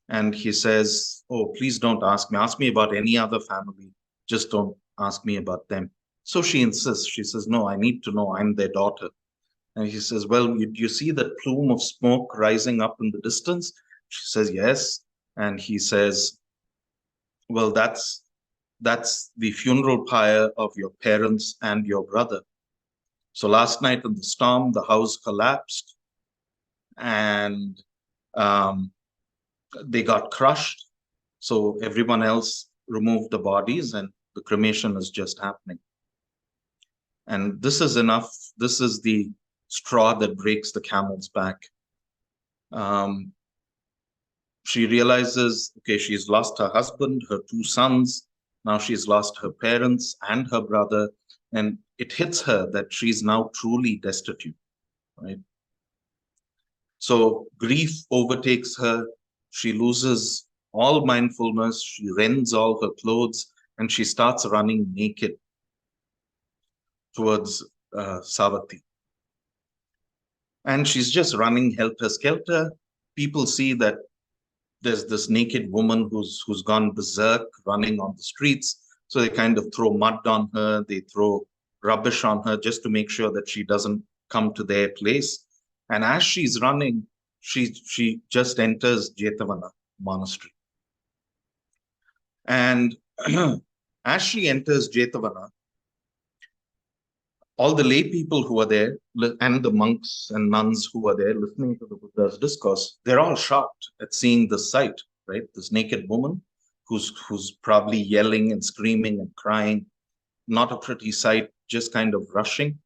And he says, oh, please don't ask me. Ask me about any other family. Just don't ask me about them. So she insists. She says, no, I need to know. I'm their daughter. And he says, well, you see that plume of smoke rising up in the distance? She says, yes. And he says, well, that's the funeral pyre of your parents and your brother. So last night in the storm, the house collapsed and they got crushed. So everyone else removed the bodies and the cremation is just happening. And this is enough. This is the straw that breaks the camel's back. She realizes, okay, she's lost her husband, her two sons. Now she's lost her parents and her brother. And it hits her that she's now truly destitute, right? So grief overtakes her. She loses all mindfulness. She rends all her clothes and she starts running naked towards Savatthi. And she's just running helter-skelter. People see that there's this naked woman who's gone berserk running on the streets. So they kind of throw mud on her. They throw rubbish on her just to make sure that she doesn't come to their place. And as she's running, she just enters Jetavana monastery. And as she enters Jetavana, all the lay people who are there and the monks and nuns who are there listening to the Buddha's discourse, they're all shocked at seeing this sight, right? This naked woman who's probably yelling and screaming and crying, not a pretty sight, just kind of rushing.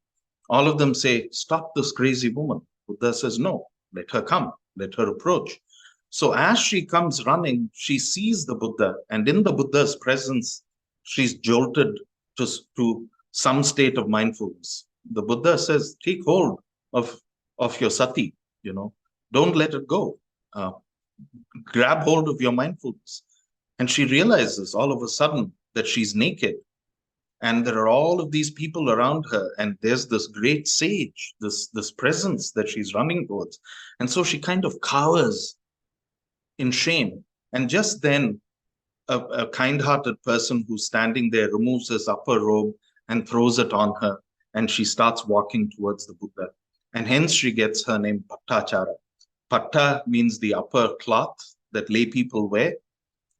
All of them say, stop this crazy woman. Buddha says, no, let her come, let her approach. So as she comes running, she sees the Buddha, and in the Buddha's presence, she's jolted to some state of mindfulness. The Buddha says, take hold of your sati, don't let it go. Grab hold of your mindfulness. And she realizes all of a sudden that she's naked. And there are all of these people around her. And there's this great sage, this presence that she's running towards. And so she kind of cowers in shame. And just then, a kind-hearted person who's standing there removes his upper robe and throws it on her, and she starts walking towards the Buddha. And hence she gets her name Pattācāra. Patta means the upper cloth that lay people wear.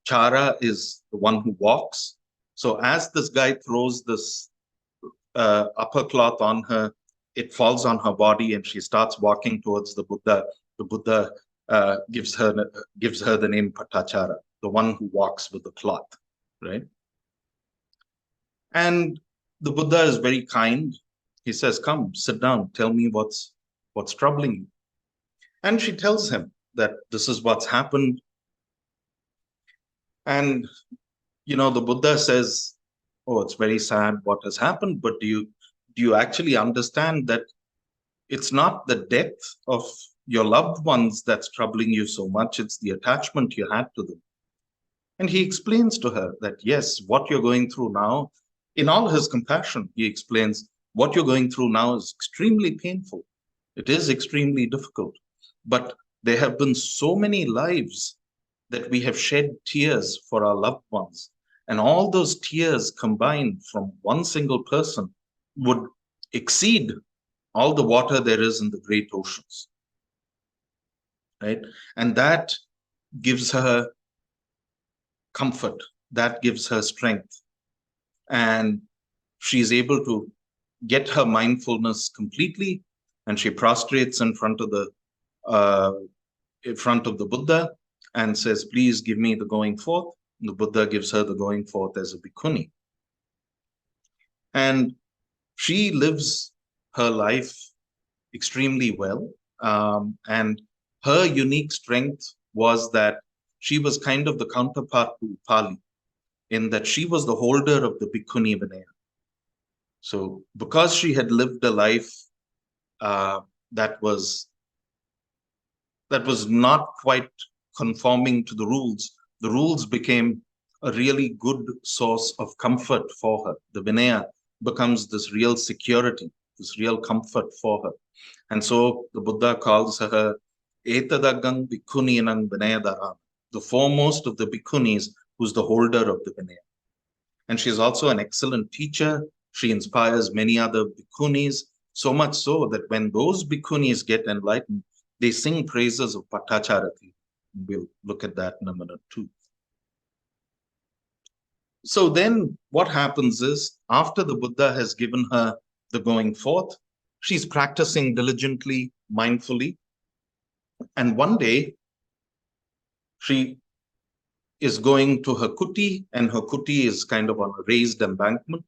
Chara is the one who walks. So as this guy throws this upper cloth on her, it falls on her body and she starts walking towards the Buddha. The Buddha gives her the name Pattācāra, the one who walks with the cloth, right? And the Buddha is very kind. He says, come, sit down, tell me what's troubling you. And she tells him that this is what's happened. And, the Buddha says, oh, it's very sad what has happened, but do you actually understand that it's not the death of your loved ones that's troubling you so much, it's the attachment you had to them. And he explains to her that, yes, what you're going through now, in all his compassion, he explains, what you're going through now is extremely painful. It is extremely difficult. But there have been so many lives that we have shed tears for our loved ones. And all those tears combined from one single person would exceed all the water there is in the great oceans. Right? And that gives her comfort, that gives her strength. And she's able to get her mindfulness completely, and she prostrates in front of the Buddha and says, please give me the going forth. And the Buddha gives her the going forth as a bhikkhuni. And she lives her life extremely well. And her unique strength was that she was kind of the counterpart to Pali, in that she was the holder of the Bhikkhuni Vinaya. So because she had lived a life that was not quite conforming to the rules became a really good source of comfort for her. The Vinaya becomes this real security, this real comfort for her. And so the Buddha calls her Etadagang Bhikkhuninang Vinayadaram, the foremost of the bhikkhunis, who's the holder of the Vinaya. And she's also an excellent teacher. She inspires many other bhikkhunis, so much so that when those bhikkhunis get enlightened, they sing praises of Pattācāra. We'll look at that in a minute too. So then what happens is, after the Buddha has given her the going forth, she's practicing diligently, mindfully. And one day, she is going to her kuti, and her kuti is kind of on a raised embankment.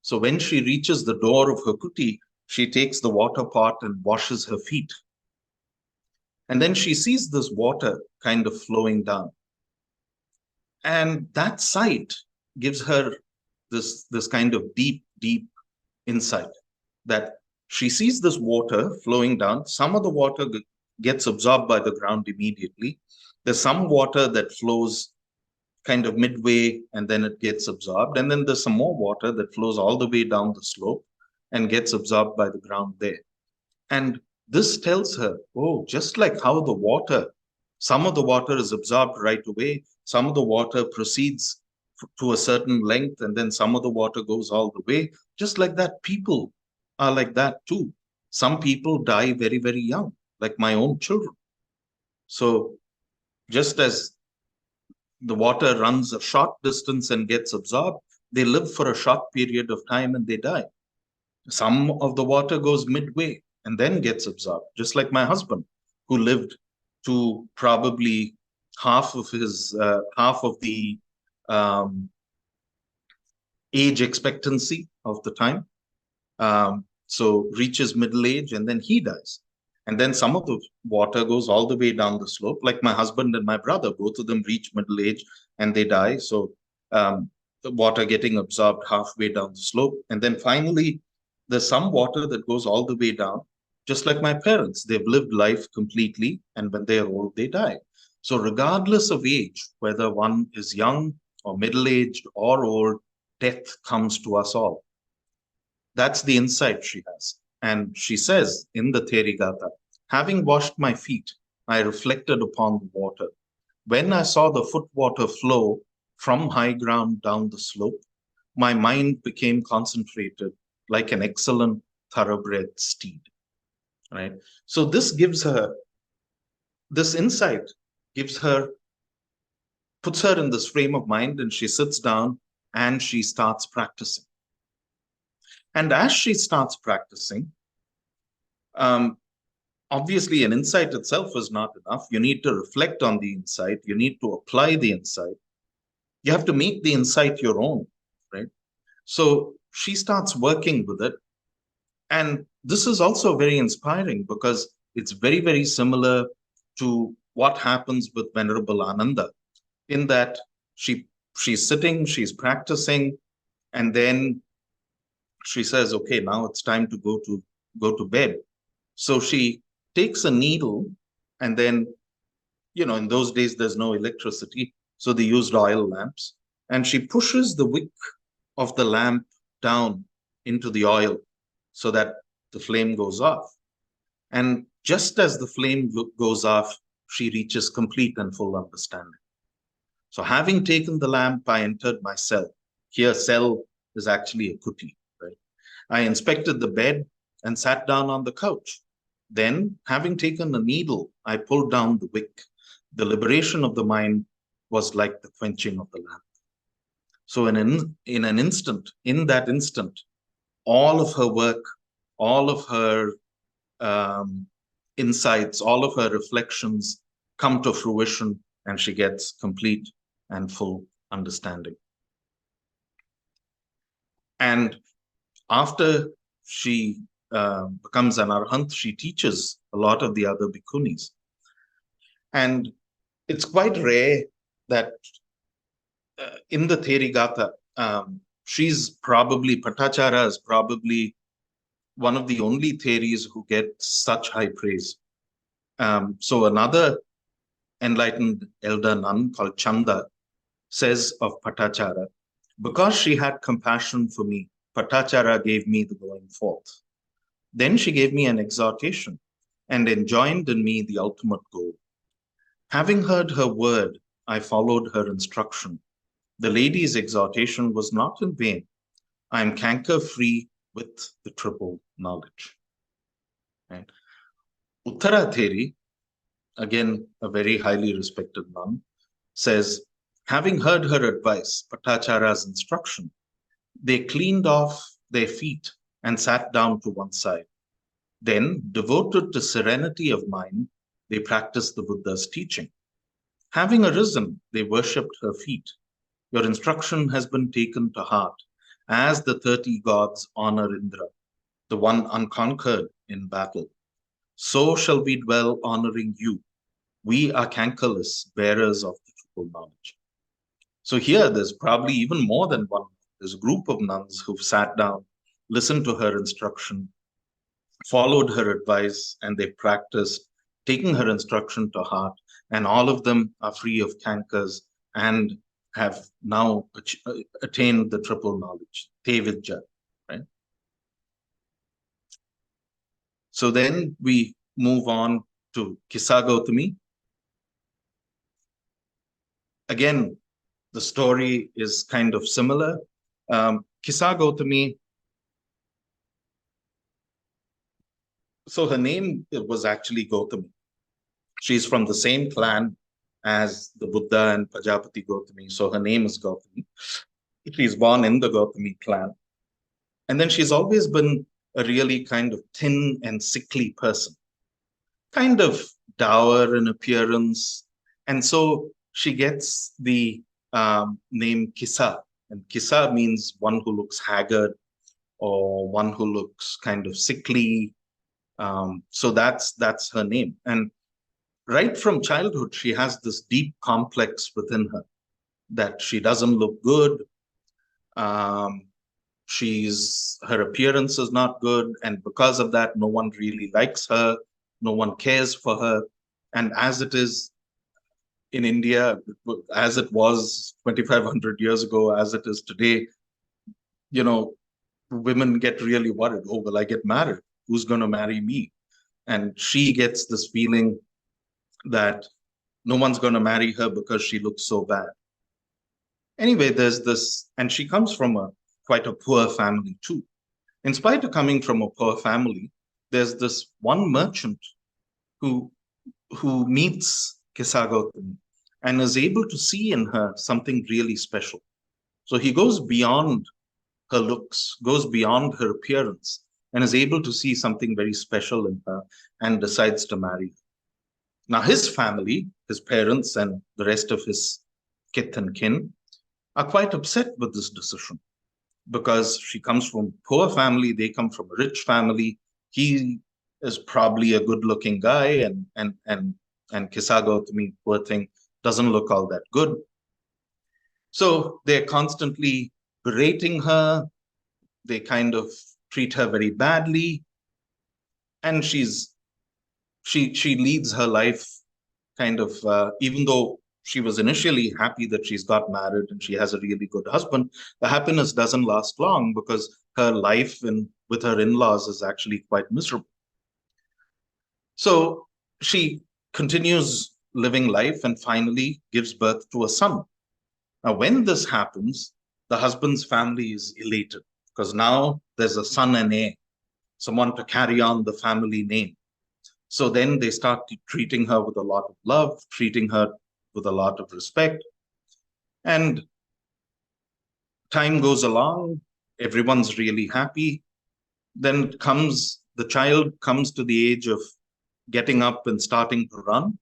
So when she reaches the door of her kuti, she takes the water pot and washes her feet. And then she sees this water kind of flowing down. And that sight gives her this kind of deep insight, that she sees this water flowing down. Some of the water gets absorbed by the ground immediately. There's some water that flows kind of midway and then it gets absorbed. And then there's some more water that flows all the way down the slope and gets absorbed by the ground there. And this tells her, oh, just like how the water, some of the water is absorbed right away, some of the water proceeds to a certain length, and then some of the water goes all the way. Just like that, people are like that too. Some people die very, very young, like my own children. So just as the water runs a short distance and gets absorbed, they live for a short period of time and they die. Some of the water goes midway and then gets absorbed, just like my husband, who lived to probably half of the age expectancy of the time. So reaches middle age and then he dies. And then some of the water goes all the way down the slope, like my husband and my brother, both of them reach middle age and they die. So the water getting absorbed halfway down the slope. And then finally, there's some water that goes all the way down, just like my parents. They've lived life completely, and when they're old, they die. So regardless of age, whether one is young or middle-aged or old, death comes to us all. That's the insight she has. And she says in the Theri Gatha, having washed my feet, I reflected upon the water. When I saw the foot water flow from high ground down the slope, my mind became concentrated like an excellent thoroughbred steed. Right? So this gives her, this insight gives her, puts her in this frame of mind, and she sits down and she starts practicing. And as she starts practicing, obviously an insight itself is not enough. You need to reflect on the insight. You need to apply the insight. You have to make the insight your own, right? So she starts working with it. And this is also very inspiring because it's very, very similar to what happens with Venerable Ananda, in that she's sitting, she's practicing, and then she says, okay, now it's time to go to bed. So she takes a needle, and then, in those days, there's no electricity, so they used oil lamps, and she pushes the wick of the lamp down into the oil so that the flame goes off. And just as the flame goes off, she reaches complete and full understanding. So having taken the lamp, I entered my cell. Here, cell is actually a kuti, right? I inspected the bed and sat down on the couch. Then, having taken a needle, I pulled down the wick. the liberation of the mind was like the quenching of the lamp. So in that instant, all of her work, all of her insights, all of her reflections come to fruition, and she gets complete and full understanding. And after she becomes an arahant, she teaches a lot of the other bhikkhunis. And it's quite rare that in the Therigatha, Pattācāra is probably one of the only Theris who get such high praise. So another enlightened elder nun called Chanda says of Pattācāra, because she had compassion for me, Pattācāra gave me the going forth. Then she gave me an exhortation and enjoined in me the ultimate goal. Having heard her word, I followed her instruction. The lady's exhortation was not in vain. I am canker-free with the triple knowledge. Right? Uttara Theri, again a very highly respected nun, says, having heard her advice, Pattācāra's instruction, they cleaned off their feet and sat down to one side. Then, devoted to serenity of mind, they practiced the Buddha's teaching. Having arisen, they worshipped her feet. Your instruction has been taken to heart, as the 30 gods honor Indra, the one unconquered in battle. So shall we dwell honoring you. We are cankerless bearers of the triple knowledge. So here there's probably even more than one. There's a group of nuns who've sat down, listened to her instruction, followed her advice, and they practiced taking her instruction to heart. And all of them are free of cankers and have now attained the triple knowledge, Tevidya, right? So then we move on to Kisāgotami. Again, the story is kind of similar. Kisāgotami, so her name was actually Gotami. She's from the same clan as the Buddha and Pajapati Gotami. So her name is Gotami. She's born in the Gotami clan. And then she's always been a really kind of thin and sickly person, kind of dour in appearance. And so she gets the name Kisa. And Kisa means one who looks haggard or one who looks kind of sickly. So that's her name. And right from childhood, she has this deep complex within her that she doesn't look good. Her appearance is not good. And because of that, no one really likes her. No one cares for her. And as it is in India, as it was 2,500 years ago, as it is today, you know, women get really worried. Oh, will I get married? Who's going to marry me? And she gets this feeling that no one's going to marry her because she looks so bad. Anyway, there's this, and she comes from quite a poor family too. In spite of coming from a poor family, there's this one merchant who meets Kisāgotami and is able to see in her something really special. So he goes beyond her looks, goes beyond her appearance, and is able to see something very special in her and decides to marry her. Now, his family, his parents, and the rest of his kith and kin are quite upset with this decision because she comes from a poor family, they come from a rich family. He is probably a good-looking guy, and Kisāgotami, poor thing, doesn't look all that good. So they're constantly berating her. They kind of treat her very badly, and she leads her life kind of, even though she was initially happy that she's got married and she has a really good husband, the happiness doesn't last long because her life with her in-laws is actually quite miserable. So she continues living life and finally gives birth to a son. Now, when this happens, the husband's family is elated because now there's a son and heir, someone to carry on the family name. So then they start treating her with a lot of love, treating her with a lot of respect. And time goes along, everyone's really happy. Then the child comes to the age of getting up and starting to run.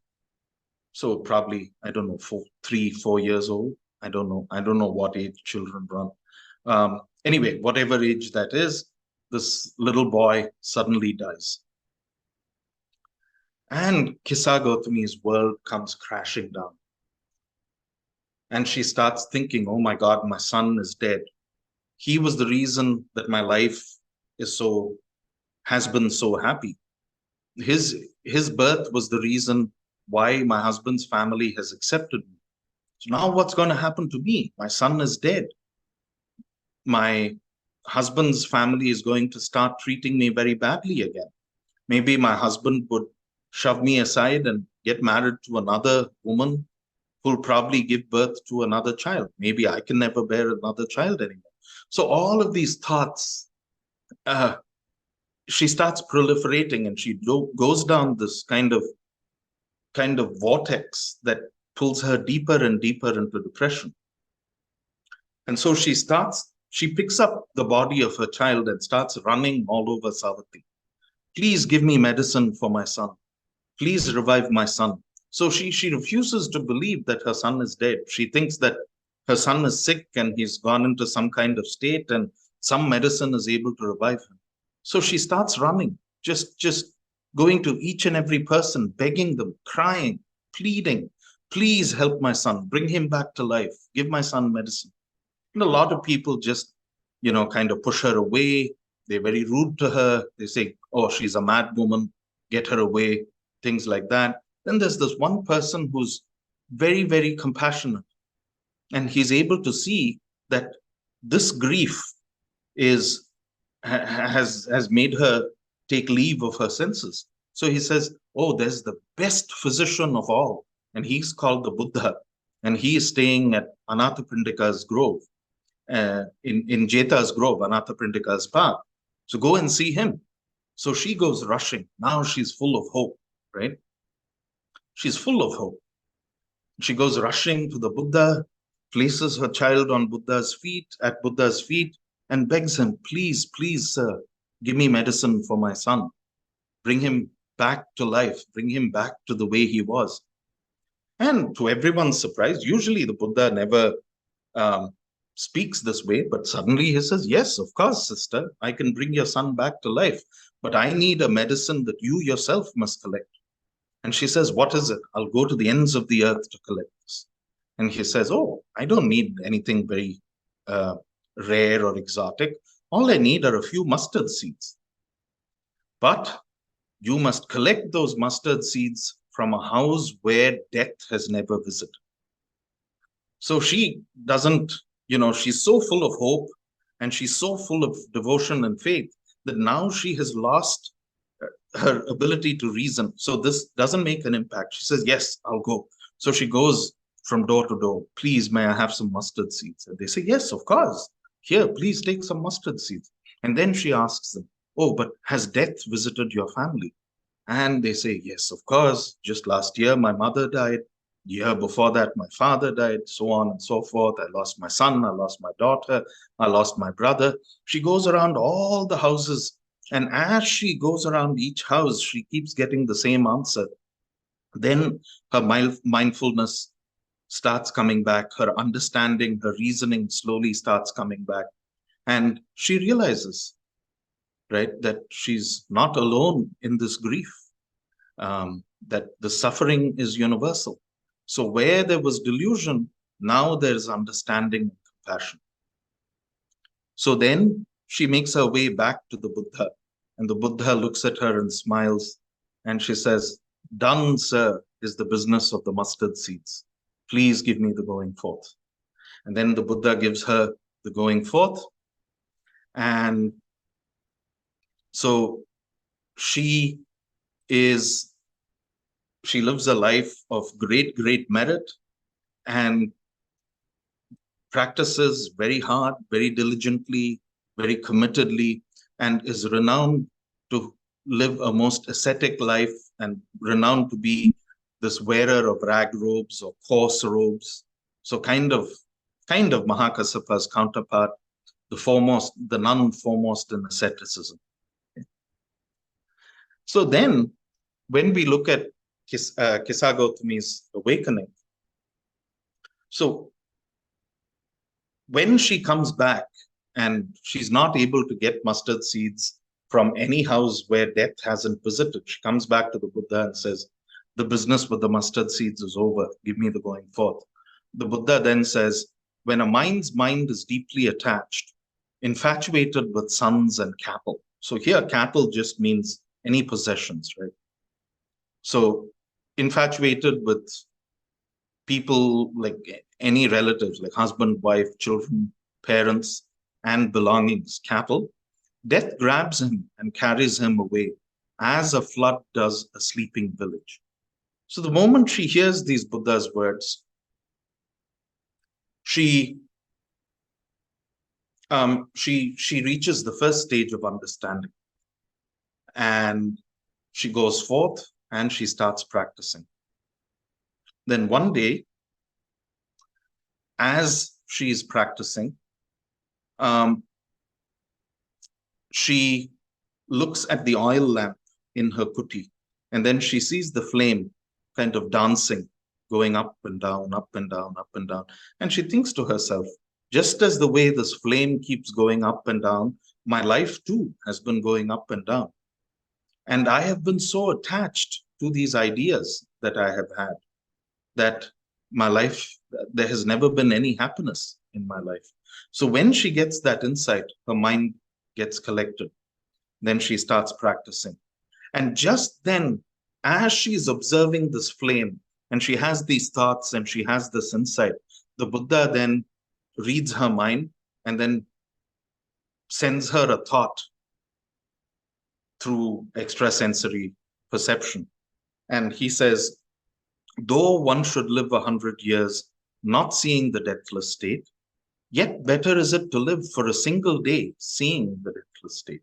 So probably, I don't know, 3, 4 years old. I don't know what age children run. Anyway, whatever age that is, this little boy suddenly dies. And Kisāgotami's world comes crashing down. And she starts thinking, oh my God, my son is dead. He was the reason that my life has been so happy. His birth was the reason why my husband's family has accepted me. So now what's going to happen to me? My son is dead. My husband's family is going to start treating me very badly again. Maybe my husband would shove me aside and get married to another woman who'll probably give birth to another child. Maybe I can never bear another child anymore. So all of these thoughts, she starts proliferating, and she goes down this kind of vortex that pulls her deeper and deeper into depression. And so she picks up the body of her child and starts running all over Savatthi. Please give me medicine for my son. Please revive my son. So she refuses to believe that her son is dead. She thinks that her son is sick and he's gone into some kind of state and some medicine is able to revive him. So she starts running, just going to each and every person, begging them, crying, pleading, please help my son, bring him back to life, give my son medicine. And a lot of people just, kind of push her away. They're very rude to her. They say, oh, she's a mad woman, get her away, things like that. Then there's this one person who's very, very compassionate. And he's able to see that this grief has made her take leave of her senses. So he says, oh, there's the best physician of all. And he's called the Buddha. And he is staying at Anathapindika's grove, in Jeta's grove, Anathapindika's path. So go and see him. So she goes rushing. Now she's full of hope, right? She's full of hope. She goes rushing to the Buddha, places her child on Buddha's feet, and begs him, please, please, sir, give me medicine for my son. Bring him back to life. Bring him back to the way he was. And to everyone's surprise, usually the Buddha never speaks this way, but suddenly he says, yes, of course, sister, I can bring your son back to life, but I need a medicine that you yourself must collect. And she says, what is it? I'll go to the ends of the earth to collect this. And he says, oh, I don't need anything very rare or exotic. All I need are a few mustard seeds. But you must collect those mustard seeds from a house where death has never visited. So she doesn't, she's so full of hope and she's so full of devotion and faith that now she has lost her ability to reason. So this doesn't make an impact. She says, yes, I'll go. So she goes from door to door. Please, may I have some mustard seeds? And they say, yes, of course. Here, please take some mustard seeds. And then she asks them, oh, but has death visited your family? And they say, yes, of course. Just last year, my mother died. The year before that, my father died, so on and so forth. I lost my son. I lost my daughter. I lost my brother. She goes around all the houses. And as she goes around each house, she keeps getting the same answer. Then her mindfulness starts coming back. Her understanding, her reasoning slowly starts coming back. And she realizes, right, that she's not alone in this grief, that the suffering is universal. So where there was delusion, now there's understanding and compassion. So then she makes her way back to the Buddha, and the Buddha looks at her and smiles, and she says, done, sir, is the business of the mustard seeds. Please give me the going forth. And then the Buddha gives her the going forth. And so she lives a life of great, great merit and practices very hard, very diligently, very committedly, and is renowned to live a most ascetic life and renowned to be this wearer of rag robes or coarse robes. So kind of Mahakassapa's counterpart, the nun foremost in asceticism. So then, when we look at Kisāgotami's awakening, so when she comes back and she's not able to get mustard seeds from any house where death hasn't visited, she comes back to the Buddha and says, the business with the mustard seeds is over. Give me the going forth. The Buddha then says, when a mind's mind is deeply attached, infatuated with sons and cattle. So here, cattle just means any possessions, right? So infatuated with people, like any relatives, like husband, wife, children, parents, and belongings, cattle, death grabs him and carries him away as a flood does a sleeping village. So the moment she hears these Buddha's words, she reaches the first stage of understanding, and she goes forth and she starts practicing. Then one day, as she is practicing, she looks at the oil lamp in her kuti, and then she sees the flame kind of dancing, going up and down, up and down, up and down. And she thinks to herself, just as the way this flame keeps going up and down, my life too has been going up and down. And I have been so attached to these ideas that I have had that my life, there has never been any happiness in my life. So when she gets that insight, her mind gets collected. Then she starts practicing. And just then, as she's observing this flame, and she has these thoughts and she has this insight, the Buddha then reads her mind and then sends her a thought through extrasensory perception. And he says, though one should live 100 years not seeing the deathless state, yet better is it to live for a single day seeing the deathless state.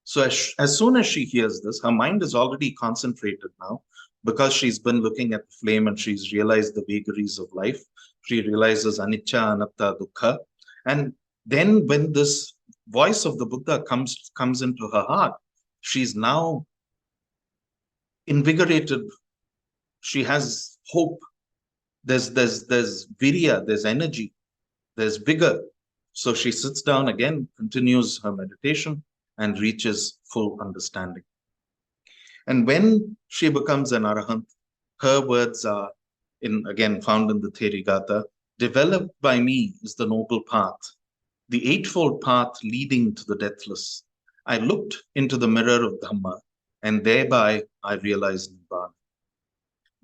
So as soon as she hears this, her mind is already concentrated now, because she's been looking at the flame and she's realized the vagaries of life. She realizes anicca, anatta, dukkha. And then when this voice of the Buddha comes into her heart, she's now invigorated. She has hope. There's virya, there's energy, there's vigor. So she sits down again, continues her meditation, and reaches full understanding. And when she becomes an arahant, her words are, again found in the Therigatha, developed by me is the noble path, the eightfold path leading to the deathless. I looked into the mirror of Dhamma, and thereby I realized Nibbana.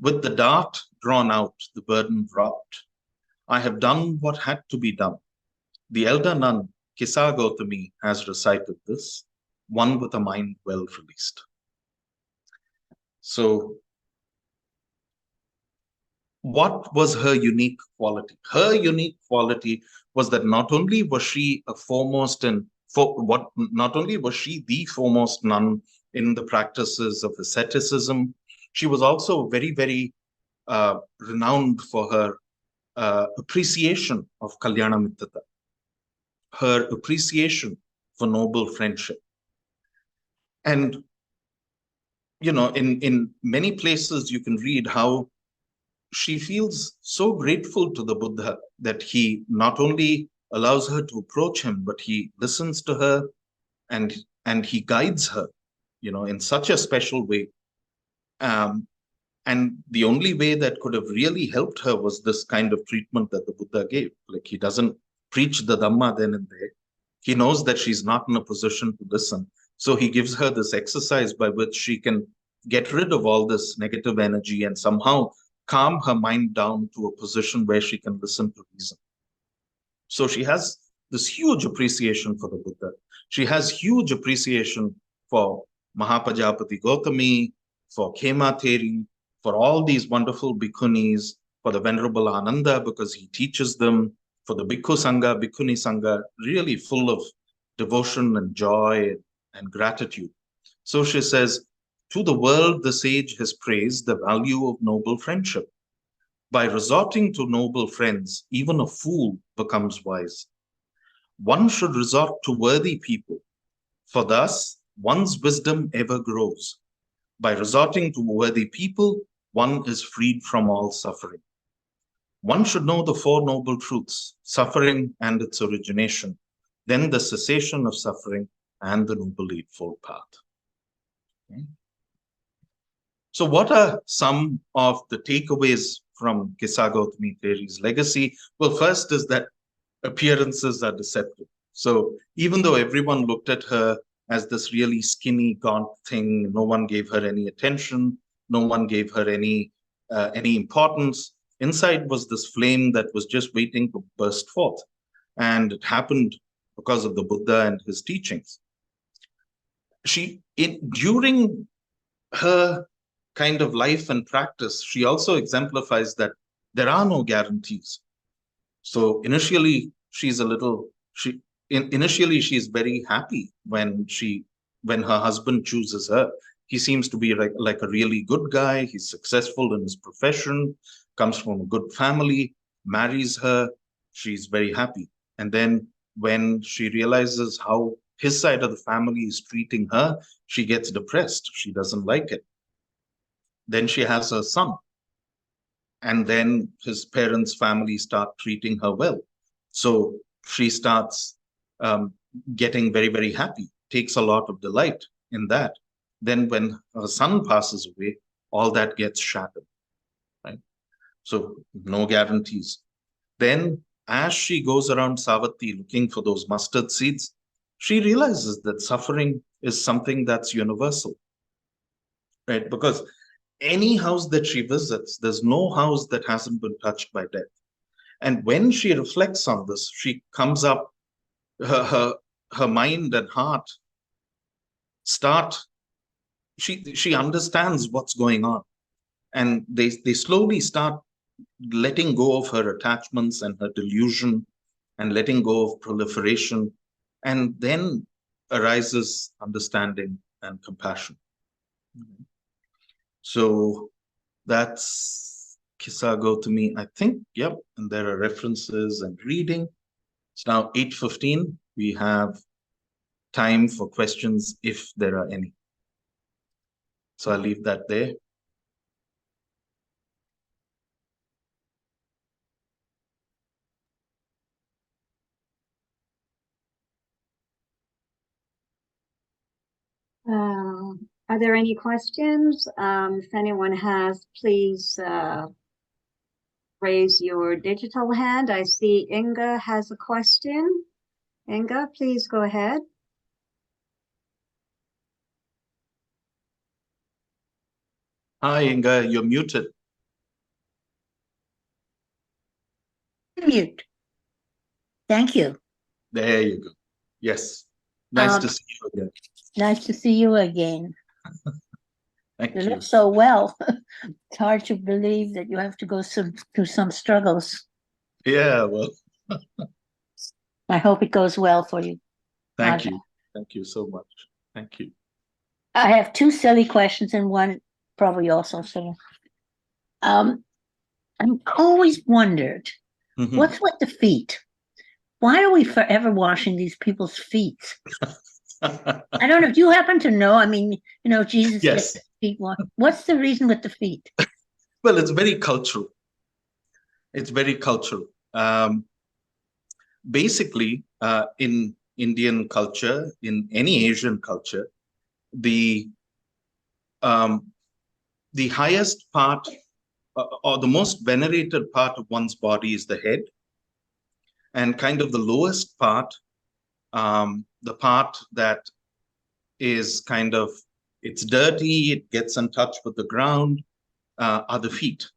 With the dart drawn out, the burden dropped. I have done what had to be done. The elder nun, Kisāgotami, has recited this, one with a mind well released. So, what was her unique quality? Her unique quality was that not only was she the foremost nun in the practices of asceticism, she was also very, very renowned for her appreciation of Kalyana Mittata, her appreciation for noble friendship. And, in many places you can read how she feels so grateful to the Buddha that he not only allows her to approach him, but he listens to her and he guides her, in such a special way. And the only way that could have really helped her was this kind of treatment that the Buddha gave. Like, he doesn't preach the Dhamma then and there. He knows that she's not in a position to listen. So he gives her this exercise by which she can get rid of all this negative energy and somehow calm her mind down to a position where she can listen to reason. So she has this huge appreciation for the Buddha. She has huge appreciation for Pattācāra, for Khema Theri, for all these wonderful Bhikkunis, for the Venerable Ananda because he teaches them, for the Bhikkhu Sangha, Bhikkhuni Sangha, really full of devotion and joy and gratitude. So she says, To the world, the sage has praised the value of noble friendship. By resorting to noble friends, even a fool becomes wise. One should resort to worthy people, for thus one's wisdom ever grows. By resorting to worthy people, one is freed from all suffering. One should know the Four Noble Truths, suffering and its origination, then the cessation of suffering and the Noble Eightfold Path. Okay. So what are some of the takeaways from Kisāgotami Theri's legacy? Well, first is that appearances are deceptive. So even though everyone looked at her as this really skinny, gaunt thing, no one gave her any attention, no one gave her any importance, inside was this flame that was just waiting to burst forth. And it happened because of the Buddha and his teachings. During her kind of life and practice, she also exemplifies that there are no guarantees. So initially, she's very happy when her husband chooses her. He seems to be like a really good guy. He's successful in his profession, comes from a good family, marries her. She's very happy. And then when she realizes how his side of the family is treating her, she gets depressed. She doesn't like it. Then she has her son. And then his parents' family start treating her well. So she starts getting very, very happy, takes a lot of delight in that. Then when her son passes away, all that gets shattered, right? So no guarantees. Then as she goes around Savatthi looking for those mustard seeds, she realizes that suffering is something that's universal, right? Because any house that she visits, there's no house that hasn't been touched by death. And when she reflects on this, she comes up, her mind and heart she understands what's going on. And they slowly start letting go of her attachments and her delusion and letting go of proliferation. And then arises understanding and compassion. So that's Kisāgotami, I think. Yep. And there are references and reading. It's now 8:15. We have time for questions if there are any. So I'll leave that there. Are there any questions? If anyone has, please raise your digital hand. I see Inga has a question. Inga, please go ahead. Hi, Inga, you're muted. Mute. Thank you. There you go. Yes. Nice to see you again. Nice to see you again. Thank You you. look so well. It's hard to believe that you have to go through some struggles. Yeah, well. I hope it goes well for you. Thank you. Thank you so much. Thank you. I have two silly questions and one probably also silly. I've always wondered, what's with the feet? Why are we forever washing these people's feet? I don't know. Do you happen to know? I mean, Jesus Yes. gets feet washed. What's the reason with the feet? Well, it's very cultural. It's very cultural. Basically, in Indian culture, in any Asian culture, the highest part or the most venerated part of one's body is the head. And kind of the lowest part, the part that is kind of, it's dirty, it gets in touch with the ground, are the feet,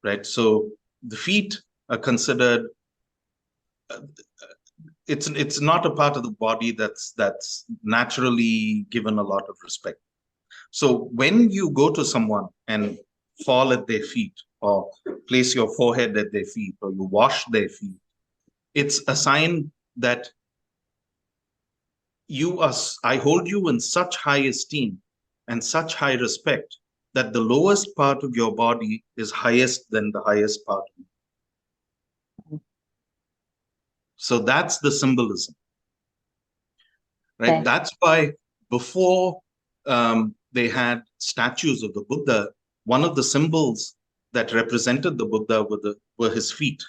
right? So the feet are considered, it's not a part of the body that's naturally given a lot of respect. So when you go to someone and fall at their feet or place your forehead at their feet or you wash their feet, it's a sign that I hold you in such high esteem and such high respect that the lowest part of your body is highest than the highest part of you. So that's the symbolism, right? Okay. That's why before they had statues of the Buddha, one of the symbols that represented the Buddha were his feet.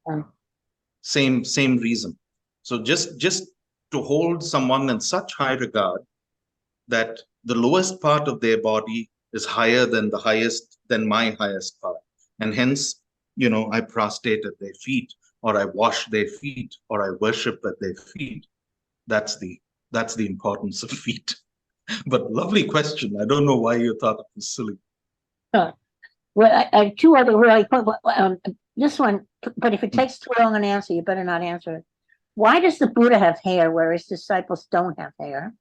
Oh. Same reason. So just to hold someone in such high regard that the lowest part of their body is higher than my highest part. And hence, I prostrate at their feet, or I wash their feet, or I worship at their feet. That's the importance of feet. But lovely question. I don't know why you thought it was silly. Well, I have two other really quick. This one, but if it takes too long an answer, you better not answer it. Why does the Buddha have hair, whereas disciples don't have hair?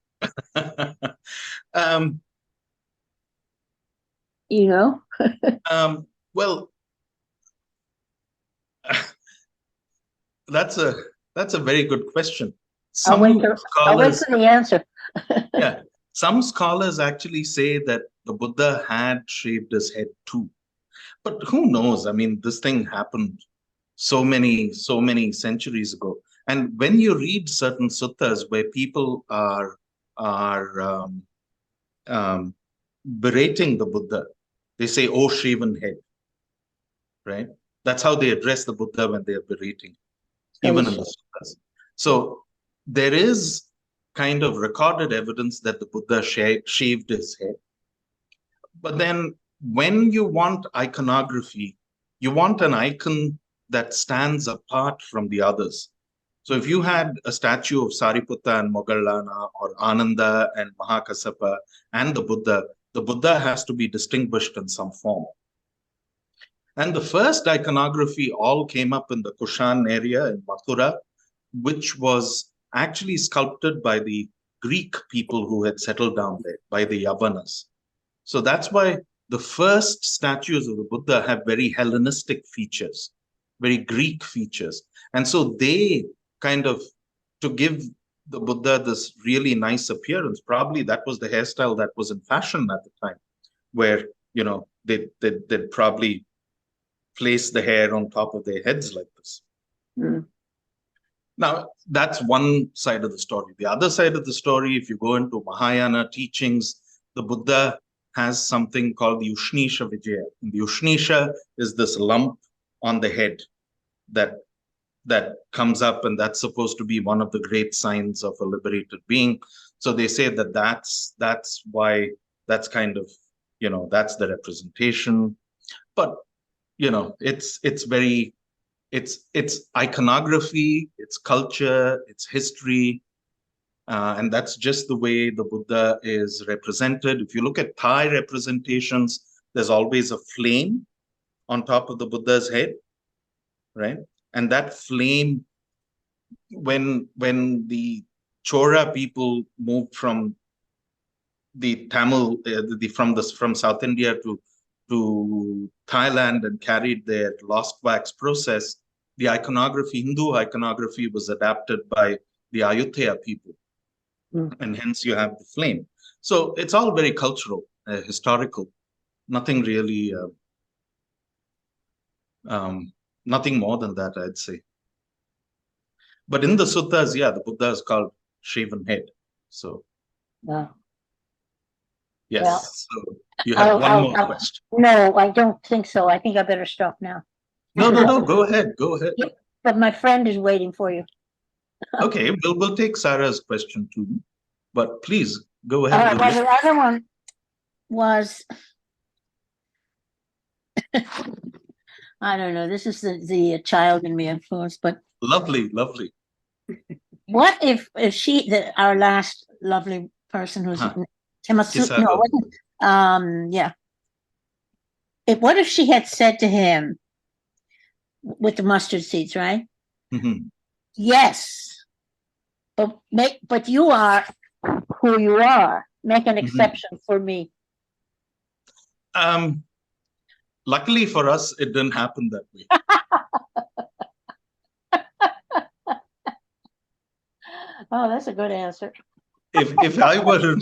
Well, that's a very good question. I'll wait for the answer. Yeah, some scholars actually say that the Buddha had shaved his head too, but who knows? I mean, this thing happened so many centuries ago. And when you read certain suttas where people are berating the Buddha, they say, "Oh, shaven head," right? That's how they address the Buddha when they are berating, even in the suttas. So there is kind of recorded evidence that the Buddha shaved his head. But then when you want iconography, you want an icon that stands apart from the others. So if you had a statue of Sariputta and Moggallana, or Ananda and Mahakassapa and the Buddha has to be distinguished in some form. And the first iconography all came up in the Kushan area in Mathura, which was actually sculpted by the Greek people who had settled down there, by the Yavanas. So that's why the first statues of the Buddha have very Hellenistic features, very Greek features. And so they kind of, to give the Buddha this really nice appearance, probably that was the hairstyle that was in fashion at the time, where, they'd probably place the hair on top of their heads like this. Mm. Now, that's one side of the story. The other side of the story, if you go into Mahayana teachings, the Buddha has something called the Ushnisha Vijaya. And the Ushnisha is this lump on the head that comes up, and that's supposed to be one of the great signs of a liberated being. So they say that that's why, that's kind of, that's the representation. But, it's iconography, it's culture, it's history, and that's just the way the Buddha is represented. If you look at Thai representations, there's always a flame on top of the Buddha's head, right? And that flame, when the Chora people moved from the Tamil, from South India to Thailand and carried their lost wax process, the iconography, Hindu iconography, was adapted by the Ayutthaya people. Mm. And hence you have the flame. So it's all very cultural, historical, nothing really, nothing more than that, I'd say. But in the suttas, the Buddha is called shaven head. So, yes. Well, so you have one more question. No, I don't think so. I think I better stop now. No. Go ahead. Yep, but my friend is waiting for you. Okay, we'll take Sarah's question too. But please go ahead. Well, the other one was, I don't know. This is the child in me influence, but lovely. What if our last lovely person who's Kisāgotami. What if she had said to him with the mustard seeds, right? Mm-hmm. Yes, but you are who you are. Make an exception for me. Luckily for us, it didn't happen that way. Oh, that's a good answer. If I were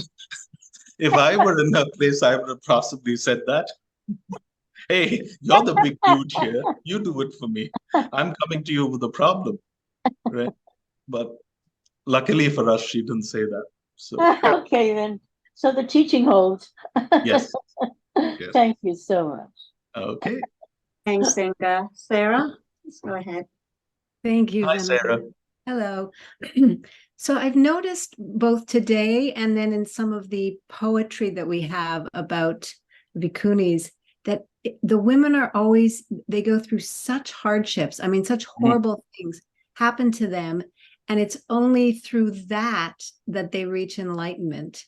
If I were in her place, I would have possibly said that. Hey, you're the big dude here. You do it for me. I'm coming to you with a problem, right? But luckily for us, she didn't say that. So Okay, then. So the teaching holds. yes. Yes. Thank you so much. Okay. Thanks, Inga. Sarah, let's go ahead. Thank you, Hi, Venerable. Sarah. Hello. So I've noticed both today and then in some of the poetry that we have about Bhikkunis that the women are always, they go through such hardships. I mean, such horrible things happen to them. And it's only through that that they reach enlightenment.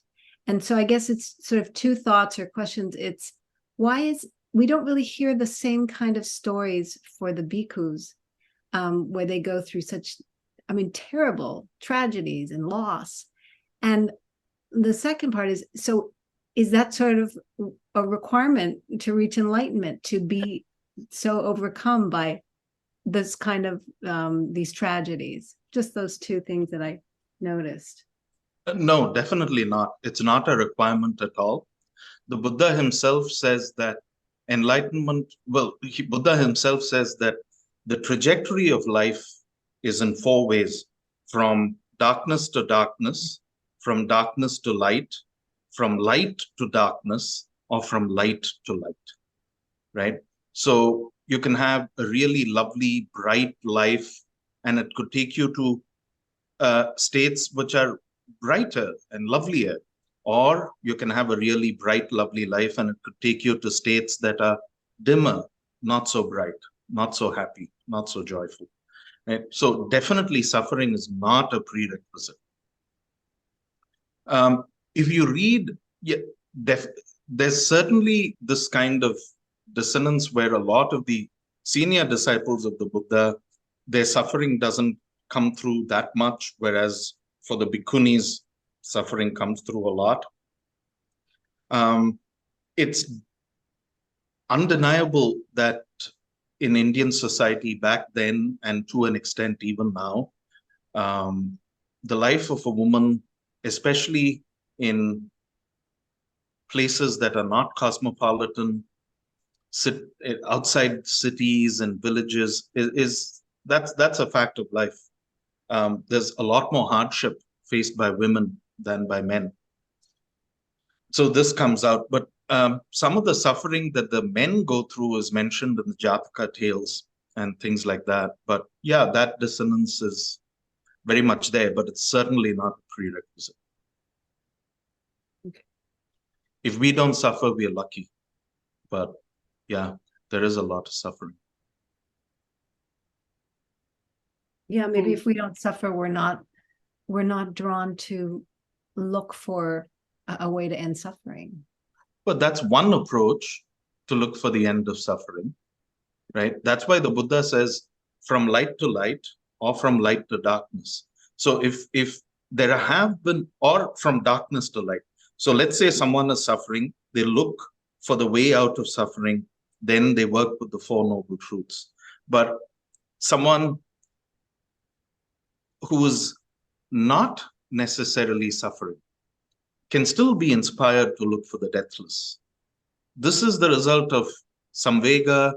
And so I guess it's sort of two thoughts or questions. It's why is we don't really hear the same kind of stories for the bhikkhus where they go through such, I mean, terrible tragedies and loss. And the second part is, so is that sort of a requirement to reach enlightenment, to be so overcome by this kind of these tragedies? Just those two things that I noticed. No, definitely not. It's not a requirement at all. The Buddha himself says that enlightenment, Buddha himself says that the trajectory of life is in four ways: from darkness to darkness, from darkness to light, from light to darkness, or from light to light, right? So you can have a really lovely, bright life, and it could take you to states which are brighter and lovelier, or you can have a really bright, lovely life, and it could take you to states that are dimmer, not so bright, not so happy, not so joyful. Right? So definitely suffering is not a prerequisite. If you read, there's certainly this kind of dissonance where a lot of the senior disciples of the Buddha, their suffering doesn't come through that much, whereas for the Bhikkunis, suffering comes through a lot. It's undeniable that in Indian society back then, and to an extent even now, the life of a woman, especially in places that are not cosmopolitan, outside cities and villages, that's a fact of life. There's a lot more hardship faced by women than by men. So this comes out, but some of the suffering that the men go through is mentioned in the Jataka tales and things like that. But yeah, that dissonance is very much there, but it's certainly not a prerequisite. Okay. If we don't suffer, we are lucky. But yeah, there is a lot of suffering. Yeah, maybe if we don't suffer, we're not drawn to look for a way to end suffering. But that's one approach to look for the end of suffering, right? That's why the Buddha says from light to light or from light to darkness. So if there have been, or from darkness to light. So let's say someone is suffering, they look for the way out of suffering, then they work with the Four Noble Truths. But someone who is not necessarily suffering can still be inspired to look for the deathless. This is the result of samvega.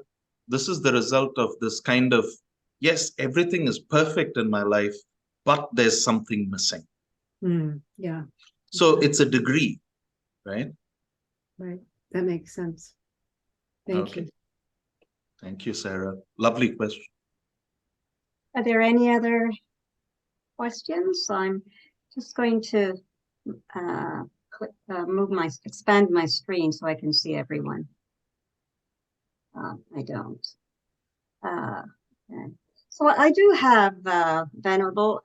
This is the result of this kind of, yes, everything is perfect in my life, but there's something missing. Yeah. So it's a degree, right? Right. That makes sense. Thank you. Thank you, Sarah. Lovely question. Are there any other questions? I'm just going to expand my screen so I can see everyone. I don't. Okay. So I do have, Venerable,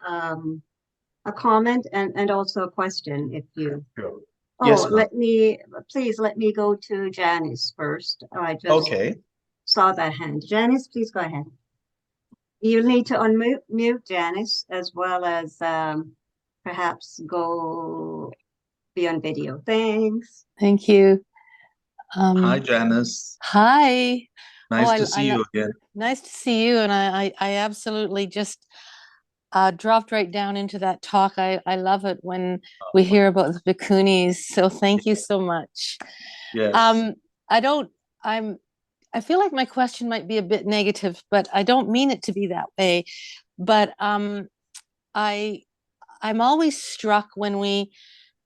a comment and also a question, if you. Sure. Oh, Yes, please let me go to Janice first. I just saw that hand. Janice, please go ahead. You need to unmute Janice, as well as perhaps go be on video. Thanks. Thank you. Hi, Janice. Hi. Nice to see you again. Nice to see you. And I absolutely just, dropped right down into that talk. I love it when we hear about the Bhikkunis. So thank you so much. Yes. I feel like my question might be a bit negative, but I don't mean it to be that way. But I'm always struck when we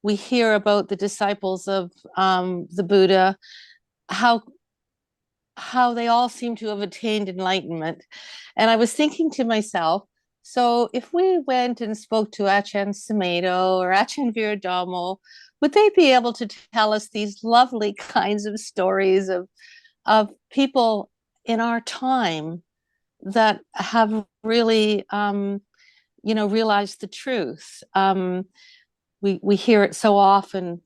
hear about the disciples of the Buddha, how they all seem to have attained enlightenment. And I was thinking to myself, so if we went and spoke to Ajahn Sumedho or Ajahn Viradamo, would they be able to tell us these lovely kinds of stories of people in our time that have really, realized the truth? We hear it so often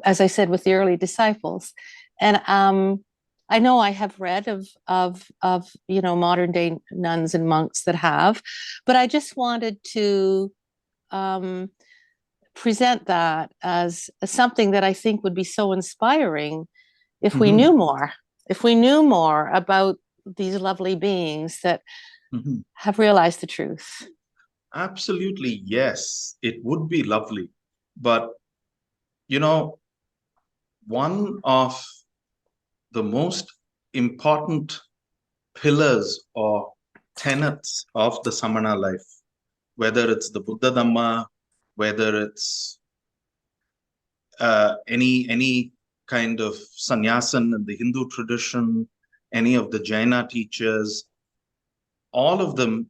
as I said, with the early disciples. And I know I have read of modern day nuns and monks that have, but I just wanted to present that as something that I think would be so inspiring if we knew more, about these lovely beings that have realized the truth. Absolutely, yes, it would be lovely. But, one of the most important pillars or tenets of the Samana life, whether it's the Buddha Dhamma, whether it's any kind of sannyasin in the Hindu tradition, any of the Jaina teachers, all of them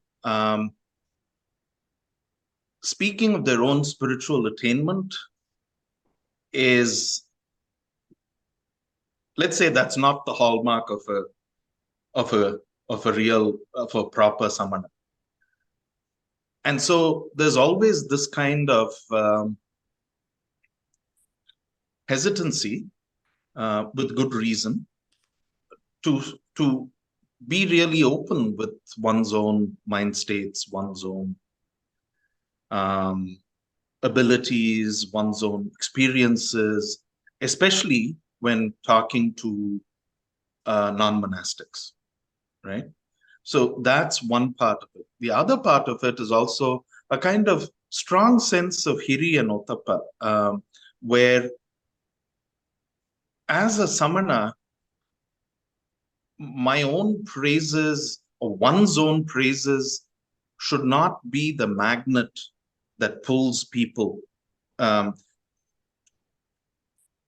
speaking of their own spiritual attainment is, let's say, that's not the hallmark of a proper samana. And so there's always this kind of hesitancy, with good reason, to be really open with one's own mind states, one's own abilities, one's own experiences, especially when talking to non-monastics, right? So that's one part of it. The other part of it is also a kind of strong sense of hiri and ottappa, where as a samana, my own praises or one's own praises should not be the magnet that pulls people. Or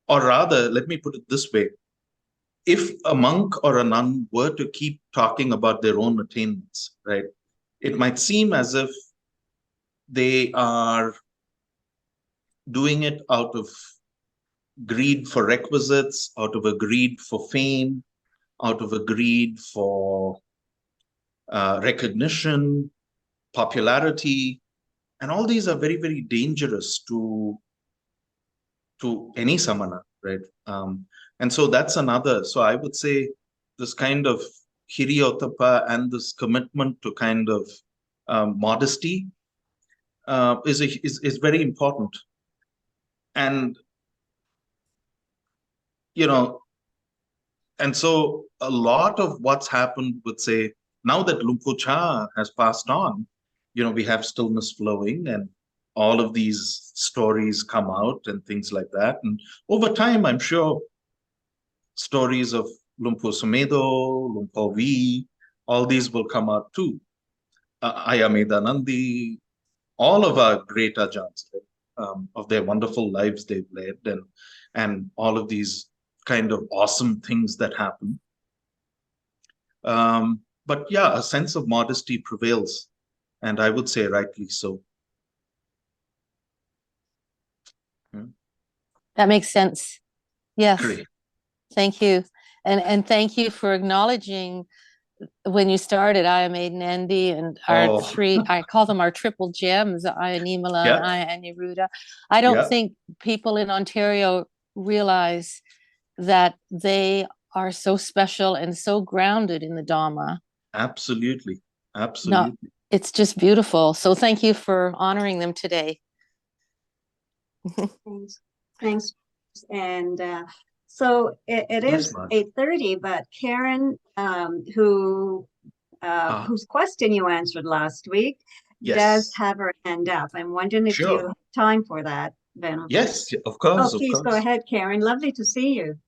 rather, let me put it this way. If a monk or a nun were to keep talking about their own attainments, right, it might seem as if they are doing it out of greed for requisites, out of a greed for fame, out of a greed for recognition, popularity. And all these are very, very dangerous to any samana, right? And so that's another. So I would say this kind of hiri-ottappa and this commitment to kind of modesty is very important. And, and so a lot of what's happened would say, now that Lumpur Cha has passed on, we have stillness flowing and all of these stories come out and things like that. And over time, I'm sure stories of Lumpur Sumedho, Lumpur V, all these will come out too. Ayameda Nandi, all of our great ajahns, of their wonderful lives they've led, and all of these kind of awesome things that happen. But yeah, a sense of modesty prevails, and I would say rightly so. That makes sense. Yes. Great. Thank you. And thank you for acknowledging when you started Aya Maiden Nandi and our three, I call them our triple gems, Aya Nimala and Aya Aniruddha. I don't think people in Ontario realize that they are so special and so grounded in the Dhamma. Absolutely. Absolutely. No, it's just beautiful. So thank you for honoring them today. Thanks. And so it is 8:30, but Karen, whose question you answered last week, does have her hand up. I'm wondering if you have time for that, Ven. Yes, of course. Oh, please go ahead, Karen. Lovely to see you.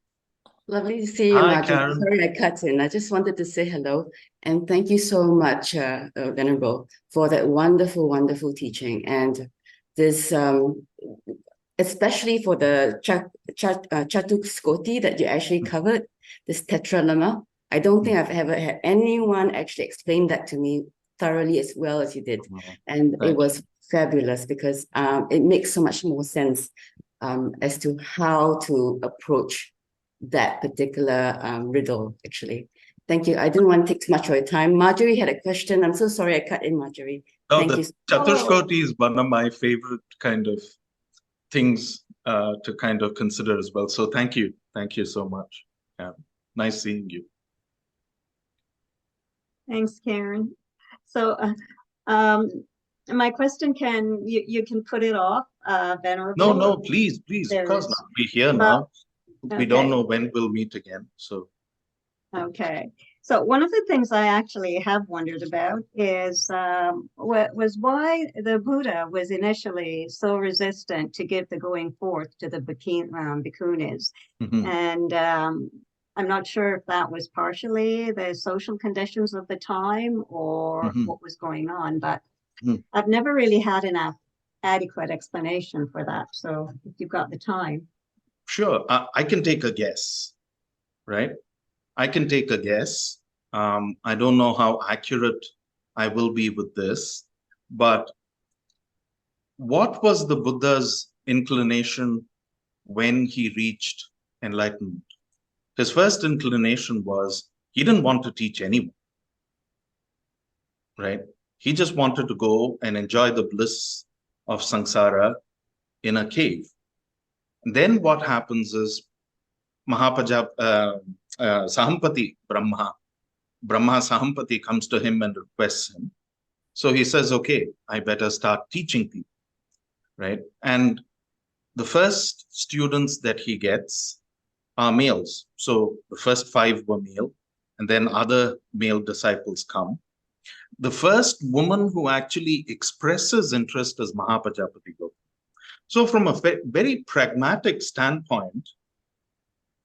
Lovely to see you, Hi, Karen. Sorry I cut in. I just wanted to say hello and thank you so much, Venerable, for that wonderful, wonderful teaching. And this, especially for the Chatuskoti that you actually covered, this Tetralama. I don't think I've ever had anyone actually explain that to me thoroughly as well as you did. And it was fabulous because it makes so much more sense as to how to approach that particular riddle, actually. Thank you. I didn't want to take too much of your time. Marjorie had a question. I'm so sorry I cut in, Marjorie. Thank you. Chatuskoti is one of my favorite kind of things to kind of consider as well. So thank you. Thank you so much. Yeah. Nice seeing you. Thanks, Karen. So my question, you can put it off, Venerable? No, please, of course not. We're here now. We don't know when we'll meet again. So okay. So one of the things I actually have wondered about is was why the Buddha was initially so resistant to give the going forth to the Bhikkunis. And I'm not sure if that was partially the social conditions of the time or what was going on, but I've never really had enough adequate explanation for that. So if you've got the time. Sure, I can take a guess, right? I can take a guess. I don't know how accurate I will be with this, but what was the Buddha's inclination when he reached enlightenment? His first inclination was he didn't want to teach anyone, right? He just wanted to go and enjoy the bliss of samsara in a cave. And then what happens is Sahampati Brahma Sahampati comes to him and requests him. So he says, okay, I better start teaching people, right? And the first students that he gets are males. So the first 5 were male, and then other male disciples come. The first woman who actually expresses interest is Mahapajapati Gopal. So from a very pragmatic standpoint,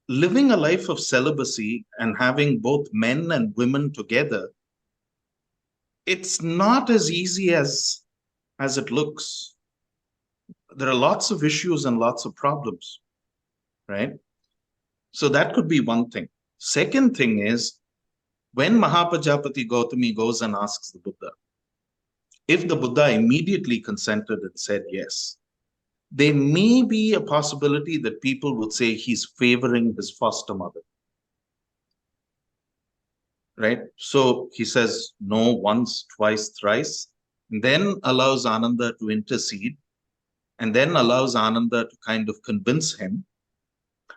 living a life of celibacy and having both men and women together, it's not as easy as it looks. There are lots of issues and lots of problems, right? So that could be one thing. Second thing is, when Mahapajapati Gautami goes and asks the Buddha, if the Buddha immediately consented and said yes, there may be a possibility that people would say he's favoring his foster mother, right? So he says no once, twice, thrice, and then allows Ananda to intercede, and then allows Ananda to kind of convince him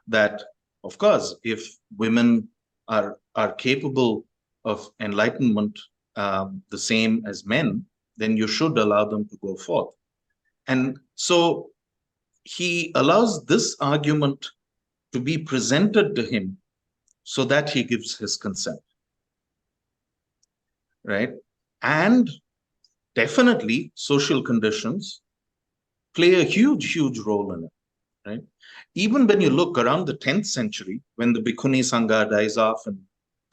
that, of course, if women are capable of enlightenment the same as men, then you should allow them to go forth. And so he allows this argument to be presented to him so that he gives his consent, right? And definitely social conditions play a huge, huge role in it, right? Even when you look around the 10th century, when the Bhikkhuni Sangha dies off in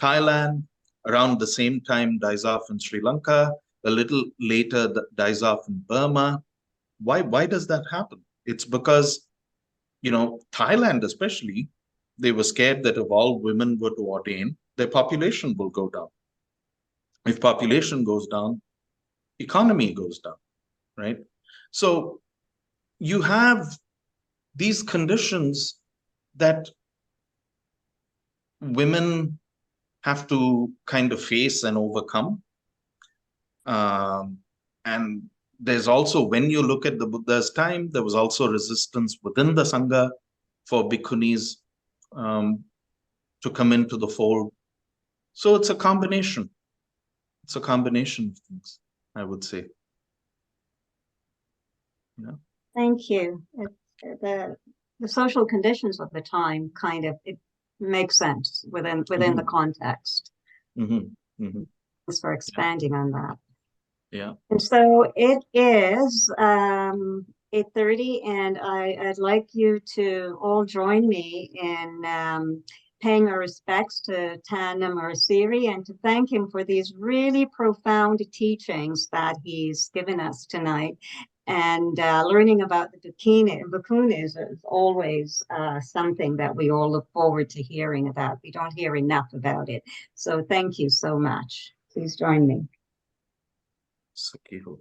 Thailand, around the same time dies off in Sri Lanka, a little later dies off in Burma. Why does that happen? It's because, Thailand especially, they were scared that if all women were to ordain, their population will go down. If population goes down, economy goes down, right? So you have these conditions that women have to kind of face and overcome. And there's also, when you look at the Buddha's time, there was also resistance within the Sangha for Bhikkhunis to come into the fold. So it's a combination. It's a combination of things, I would say. Yeah. Thank you. The social conditions of the time kind of, it makes sense within the context. Thanks for expanding on that. Yeah. And so it is 8:30, and I'd like you to all join me in paying our respects to Ven Amarasiri and to thank him for these really profound teachings that he's given us tonight. And learning about the Bhikkunis is always something that we all look forward to hearing about. We don't hear enough about it. So thank you so much. Please join me. Sakiho.